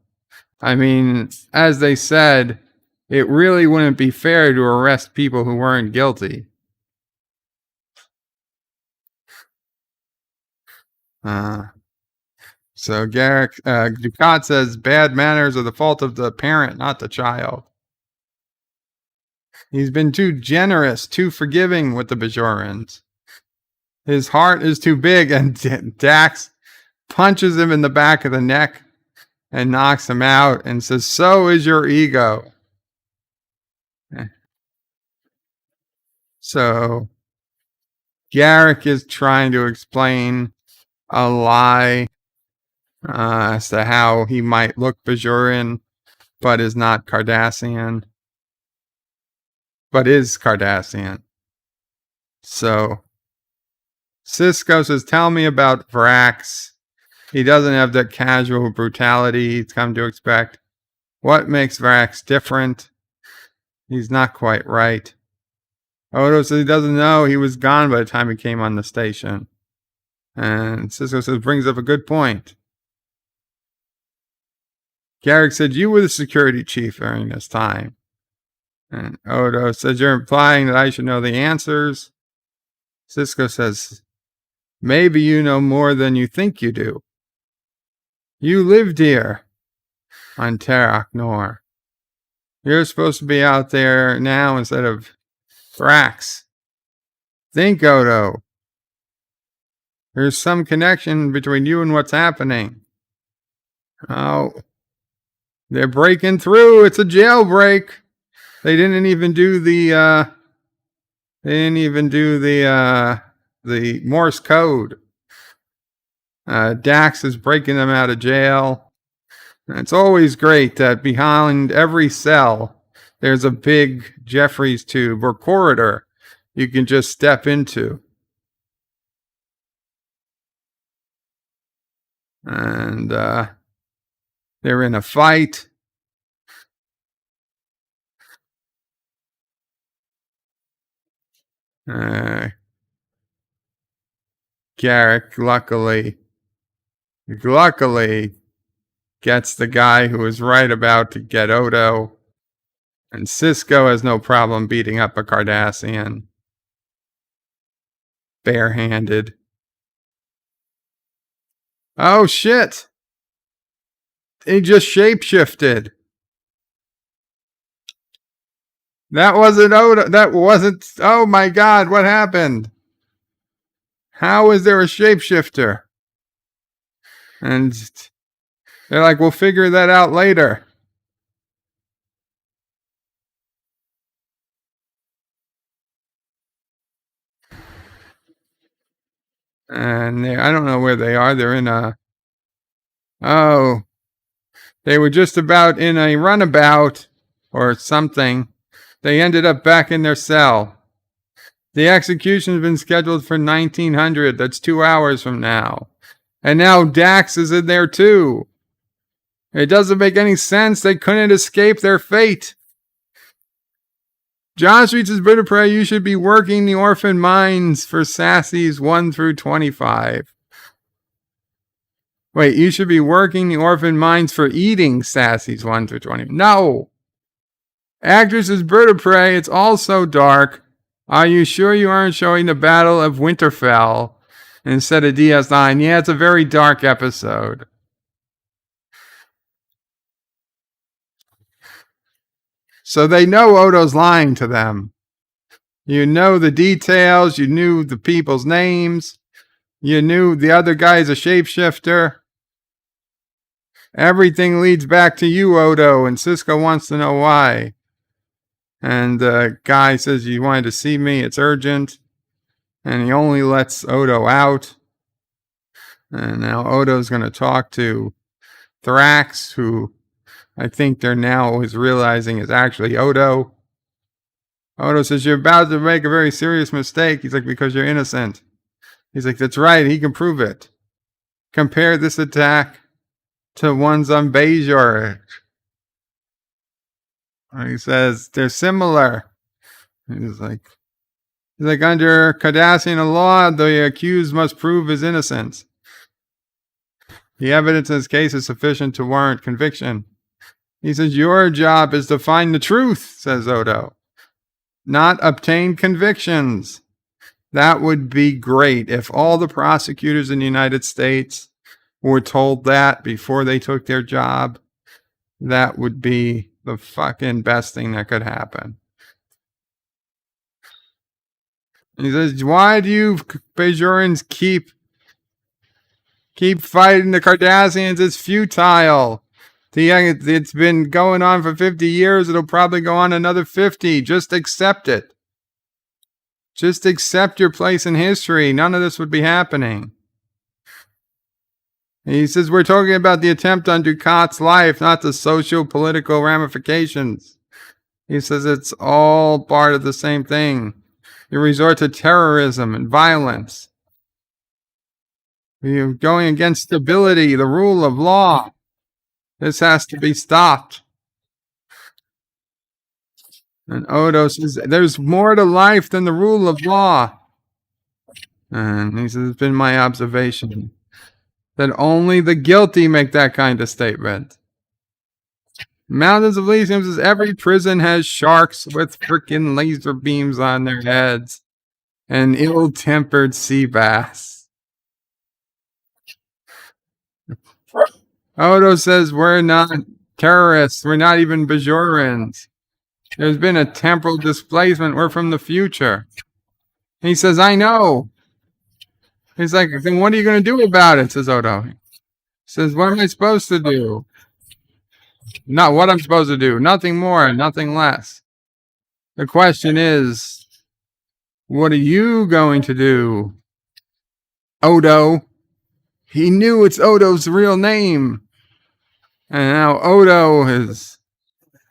I mean, as they said, it really wouldn't be fair to arrest people who weren't guilty. So Garak, Dukat says, bad manners are the fault of the parent, not the child. He's been too generous, too forgiving with the Bajorans. His heart is too big, and Dax punches him in the back of the neck and knocks him out and says, so is your ego. So Garak is trying to explain a lie as to how he might look Bajoran, but is not Cardassian, but is Cardassian. So Sisko says, tell me about Vrax. He doesn't have that casual brutality he's come to expect. What makes Vrax different? He's not quite right. Odo says he doesn't know. He was gone by the time he came on the station. And Sisko says, brings up a good point. Garak said, you were the security chief during this time. And Odo says, you're implying that I should know the answers. Sisko says, maybe you know more than you think you do. You lived here on Terok Nor. You're supposed to be out there now instead of Vrax. Think, Odo. There's some connection between you and what's happening. Oh, they're breaking through. It's a jailbreak. They didn't even do the Morse code. Dax is breaking them out of jail. And it's always great that behind every cell there's a big Jeffries tube or corridor you can just step into. And they're in a fight. Garak luckily gets the guy who was right about to get Odo. And Sisko has no problem beating up a Cardassian. Barehanded. Oh shit! He just shapeshifted. That wasn't Odo. That wasn't. Oh my god, what happened? How is there a shapeshifter? And they're like, we'll figure that out later. And I don't know where they are. They're in a... Oh. They were just about in a runabout or something. They ended up back in their cell. The execution's been scheduled for 1900. That's 2 hours from now. And now Dax is in there too. It doesn't make any sense. They couldn't escape their fate. Josh reaches Bird of Prey. You should be working the orphan mines for Sassy's 1 through 25. Wait, you should be working the orphan mines for eating Sassy's 1 through 20. No! Actress is Bird of Prey. It's all so dark. Are you sure you aren't showing the Battle of Winterfell instead of DS9? Yeah, it's a very dark episode. So they know Odo's lying to them. You know the details. You knew the people's names. You knew the other guy's a shapeshifter. Everything leads back to you, Odo, and Sisko wants to know why. And the guy says, you wanted to see me, it's urgent. And he only lets Odo out. And now Odo's going to talk to Thrax, who I think they're now is realizing is actually Odo. Odo says, you're about to make a very serious mistake. He's like, because you're innocent. He's like, that's right, he can prove it. Compare this attack to ones on Bajor. He says, they're similar. He's like, under Cardassian law, the accused must prove his innocence. The evidence in this case is sufficient to warrant conviction. He says, your job is to find the truth, says Odo, not obtain convictions. That would be great if all the prosecutors in the United States were told that before they took their job. That would be the fucking best thing that could happen. He says, why do you Bajorans keep fighting the Cardassians? It's futile. It's been going on for 50 years. It'll probably go on another 50. Just accept it. Just accept your place in history. None of this would be happening. He says, we're talking about the attempt on Ducat's life, not the socio-political ramifications. He says it's all part of the same thing. You resort to terrorism and violence. You're going against stability, the rule of law. This has to be stopped. And Odo says, there's more to life than the rule of law. And he says, it's been my observation that only the guilty make that kind of statement. Mountains of Elysium says, every prison has sharks with freaking laser beams on their heads and ill-tempered sea bass. Odo says, we're not terrorists. We're not even Bajorans. There's been a temporal displacement. We're from the future. He says, I know. He's like, then what are you going to do about it, says Odo. He says, what am I supposed to do? Not what I'm supposed to do. Nothing more, nothing less. The question is, what are you going to do? Odo. He knew it's Odo's real name. And now Odo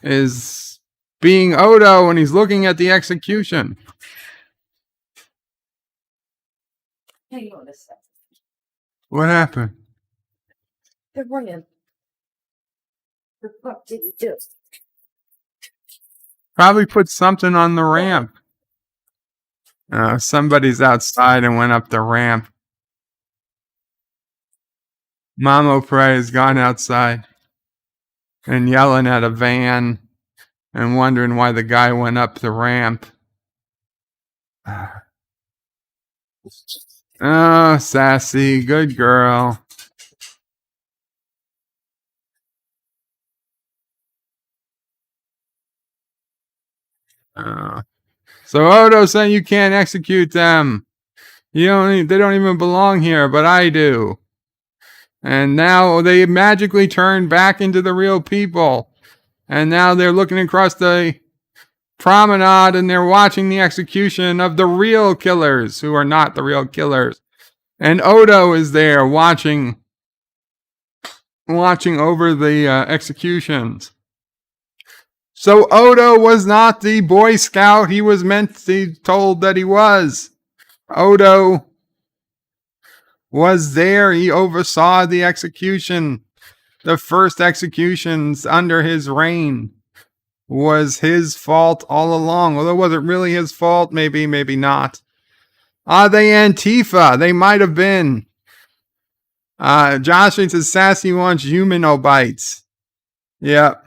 is being Odo, and he's looking at the execution. Hang on a second. What happened? They're running. The fuck did he do? Probably put something on the ramp. Somebody's outside and went up the ramp. Mamo Prey has gone outside and yelling at a van and wondering why the guy went up the ramp. Oh, sassy, good girl. So Odo's saying you can't execute them. They don't even belong here, but I do. And now they magically turn back into the real people. And now they're looking across the promenade and they're watching the execution of the real killers who are not the real killers. And Odo is there watching over the executions. So Odo was not the Boy Scout he was meant to be told that he was. Odo was there. He oversaw the execution. The first executions under his reign was his fault all along. Although was it really his fault? Maybe, maybe not. Are they Antifa? They might have been. Josh says Sassy wants humanobites. Yep.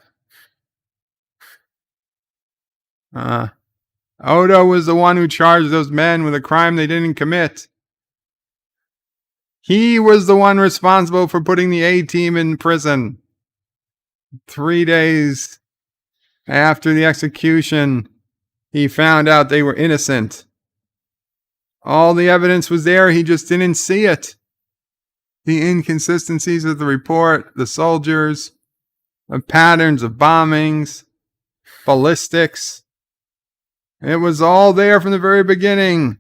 Odo was the one who charged those men with a crime they didn't commit. He was the one responsible for putting the A-Team in prison. 3 days after the execution, he found out they were innocent. All the evidence was there, he just didn't see it. The inconsistencies of the report, the soldiers, the patterns of bombings, ballistics. It was all there from the very beginning.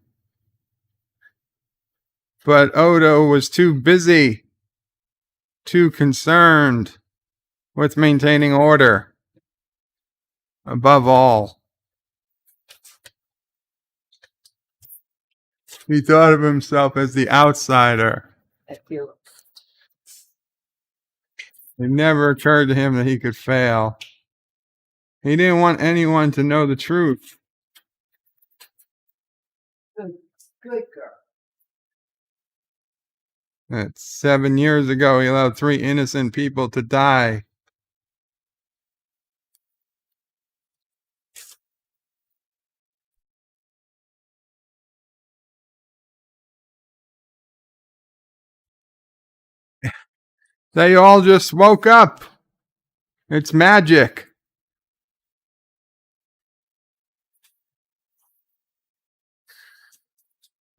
But Odo was too busy, too concerned with maintaining order. Above all, he thought of himself as the outsider. It never occurred to him that he could fail. He didn't want anyone to know the truth. Good girl. That's 7 years ago, he allowed 3 innocent people to die. They all just woke up. It's magic.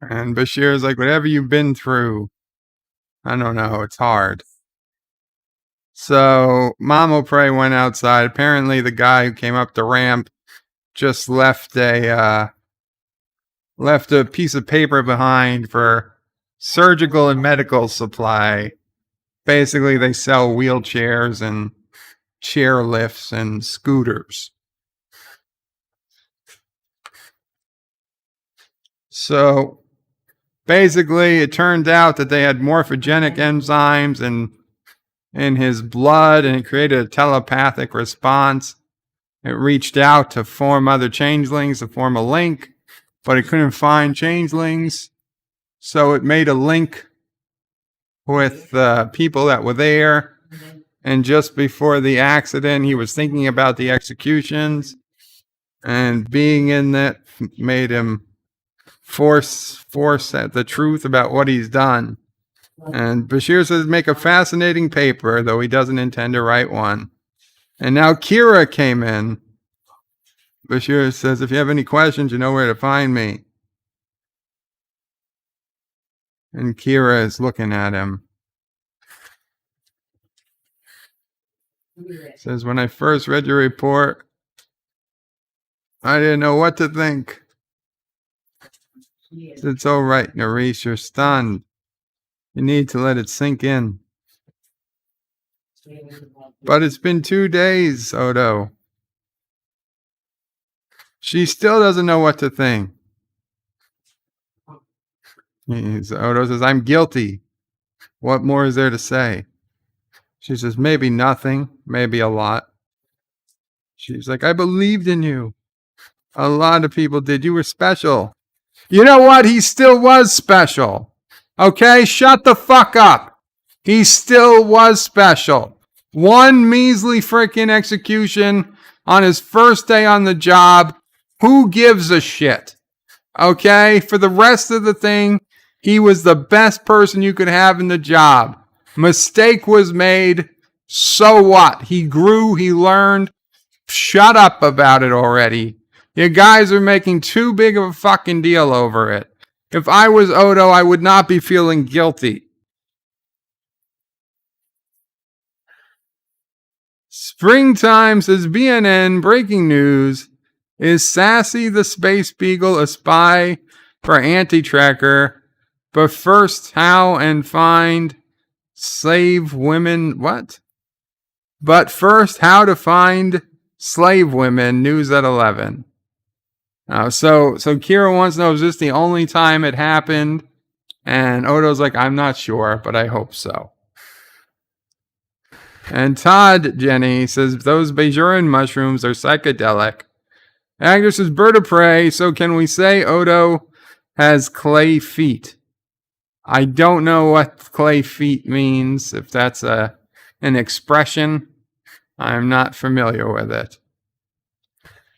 And Bashir's like, whatever you've been through, I don't know, it's hard. So Mamo Prey went outside. Apparently the guy who came up the ramp just left a piece of paper behind for surgical and medical supply. Basically, they sell wheelchairs and chair lifts and scooters. So basically, it turned out that they had morphogenic enzymes in his blood, and it created a telepathic response. It reached out to form other changelings, to form a link, but it couldn't find changelings. So it made a link with people that were there. And just before the accident, he was thinking about the executions. And being in that made him force the truth about what he's done. And Bashir says, make a fascinating paper, though he doesn't intend to write one. And now Kira came in. Bashir says, if you have any questions, you know where to find me. And Kira is looking at him. Says, when I first read your report, I didn't know what to think. It's all right, Nerys, you're stunned. You need to let it sink in. But it's been 2 days, Odo. She still doesn't know what to think. Odo says, I'm guilty. What more is there to say? She says, maybe nothing, maybe a lot. She's like, I believed in you. A lot of people did. You were special. You know what? He still was special. Okay? Shut the fuck up. He still was special. One measly freaking execution on his first day on the job. Who gives a shit? Okay? For the rest of the thing, he was the best person you could have in the job. Mistake was made. So what? He grew. He learned. Shut up about it already. You guys are making too big of a fucking deal over it. If I was Odo, I would not be feeling guilty. Springtime, says BNN, breaking news. Is Sassy the Space Beagle a spy for Anti-Tracker? But first, how and find slave women. What? But first, how to find slave women. News at 11. So Kira wants to know, is this the only time it happened? And Odo's like, I'm not sure, but I hope so. And Todd Jenny says, those Bajoran mushrooms are psychedelic. Agner says, bird of prey. So can we say Odo has clay feet? I don't know what clay feet means, if that's an expression. I'm not familiar with it.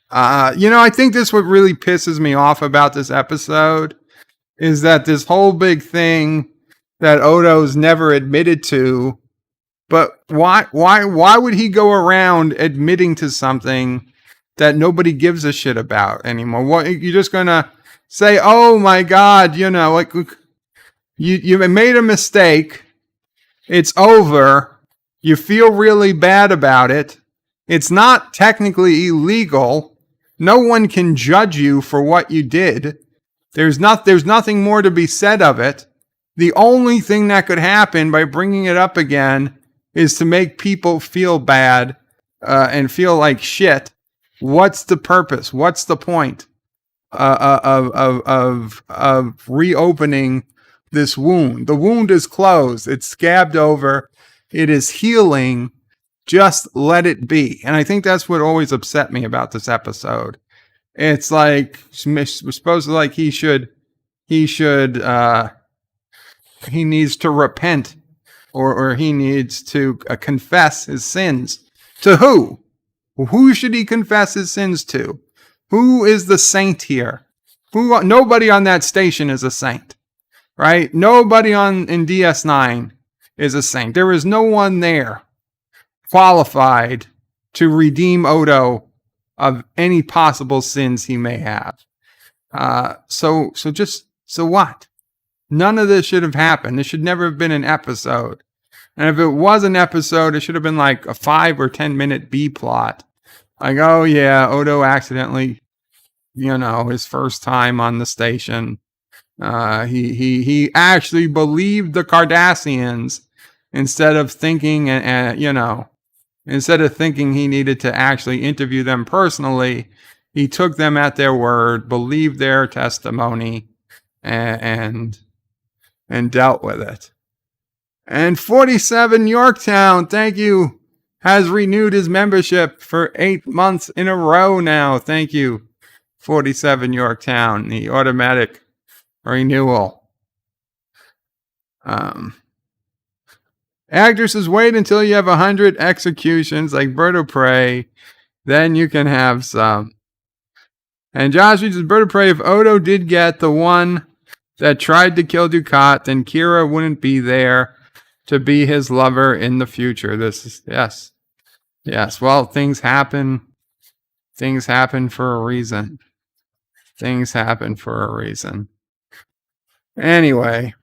I think this what really pisses me off about this episode is that this whole big thing that Odo's never admitted to, but why would he go around admitting to something that nobody gives a shit about anymore? What, you're just gonna say, oh my God, like you made a mistake. It's over. You feel really bad about it. It's not technically illegal. No one can judge you for what you did. There's nothing more to be said of it. The only thing that could happen by bringing it up again is to make people feel bad and feel like shit. What's the purpose? What's the point of reopening this wound? The wound is closed. It's scabbed over. It is healing. Just let it be. And I think that's what always upset me about this episode. It's like, we're supposed to like he needs to repent or he needs to confess his sins. To who? Who should he confess his sins to? Who is the saint here? Nobody on that station is a saint, right? Nobody in DS9 is a saint. There is no one there qualified to redeem Odo of any possible sins he may have. So what? None of this should have happened. This should never have been an episode. And if it was an episode, it should have been like a 5 or 10 minute B plot. Like, oh yeah, Odo accidentally, his first time on the station, he actually believed the Cardassians instead of thinking, instead of thinking he needed to actually interview them personally. He took them at their word, believed their testimony, and dealt with it. And 47 Yorktown, thank you, has renewed his membership for 8 months in a row now. Thank you, 47 Yorktown, the automatic renewal. Actresses, wait until you have 100 executions like Bird of Prey, then you can have some. And Josh reads Bird of Prey, if Odo did get the one that tried to kill Dukat, then Kira wouldn't be there to be his lover in the future. Yes. Well, things happen. Things happen for a reason. Things happen for a reason. Anyway,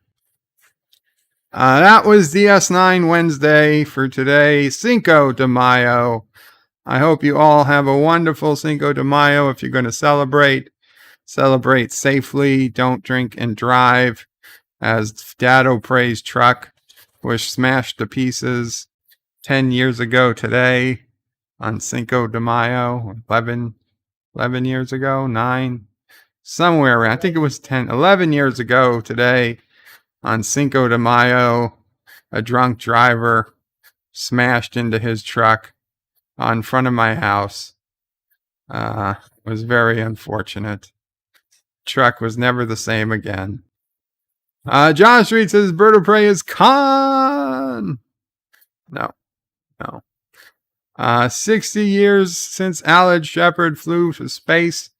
that was DS9 Wednesday for today, Cinco de Mayo. I hope you all have a wonderful Cinco de Mayo. If you're going to celebrate safely. Don't drink and drive, as Dado Prey's truck was smashed to pieces 10 years ago today on Cinco de Mayo. 11 years ago, 9, somewhere around. I think it was 11 years ago today on Cinco de Mayo. A drunk driver smashed into his truck in front of my house. It was very unfortunate. Truck was never the same again. John Street says Bird of Prey is con. No. 60 years since Aled Shepard flew to space.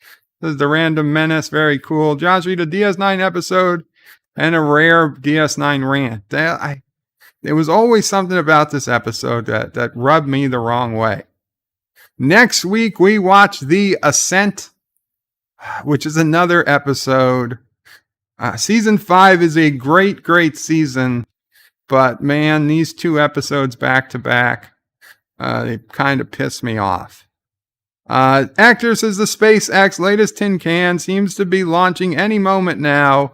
This is the Random Menace. Very cool. John Street, a DS9 episode and a rare DS9 rant. There was always something about this episode that rubbed me the wrong way. Next week, we watch The Ascent, which is another episode. Season 5 is a great season, but man, these 2 episodes back to back, they kind of piss me off. Actor says the SpaceX latest tin can seems to be launching any moment now.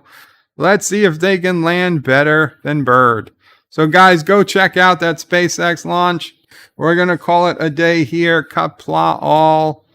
Let's see if they can land better than Bird. So guys, go check out that SpaceX launch. We're going to call it a day here. Qapla all,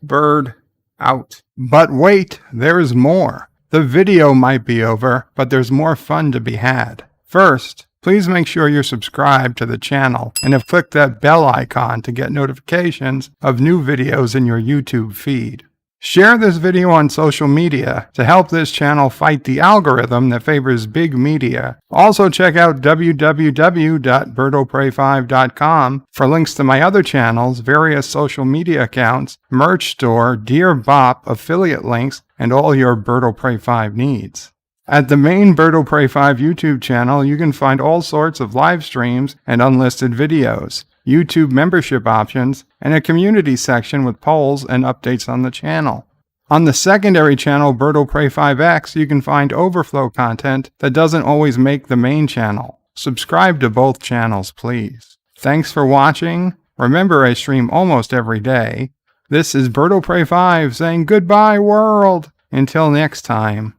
Bird out. But wait, there's more. The video might be over, but there's more fun to be had. First, please make sure you're subscribed to the channel and have clicked that bell icon to get notifications of new videos in your YouTube feed. Share this video on social media to help this channel fight the algorithm that favors big media. Also check out www.birdoprey5.com for links to my other channels, various social media accounts, merch store, Dear Bop, affiliate links, and all your Bird of Prey 5 needs. At the main Bird of Prey 5 YouTube channel, you can find all sorts of live streams and unlisted videos. YouTube membership options, and a community section with polls and updates on the channel. On the secondary channel, Berto Prey 5X, you can find overflow content that doesn't always make the main channel. Subscribe to both channels, please. Thanks for watching. Remember, I stream almost every day. This is Berto Prey 5 saying goodbye, world! Until next time.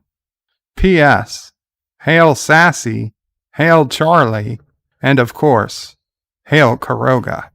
P.S. Hail Sassy, hail Charlie, and of course, hail Kuroga.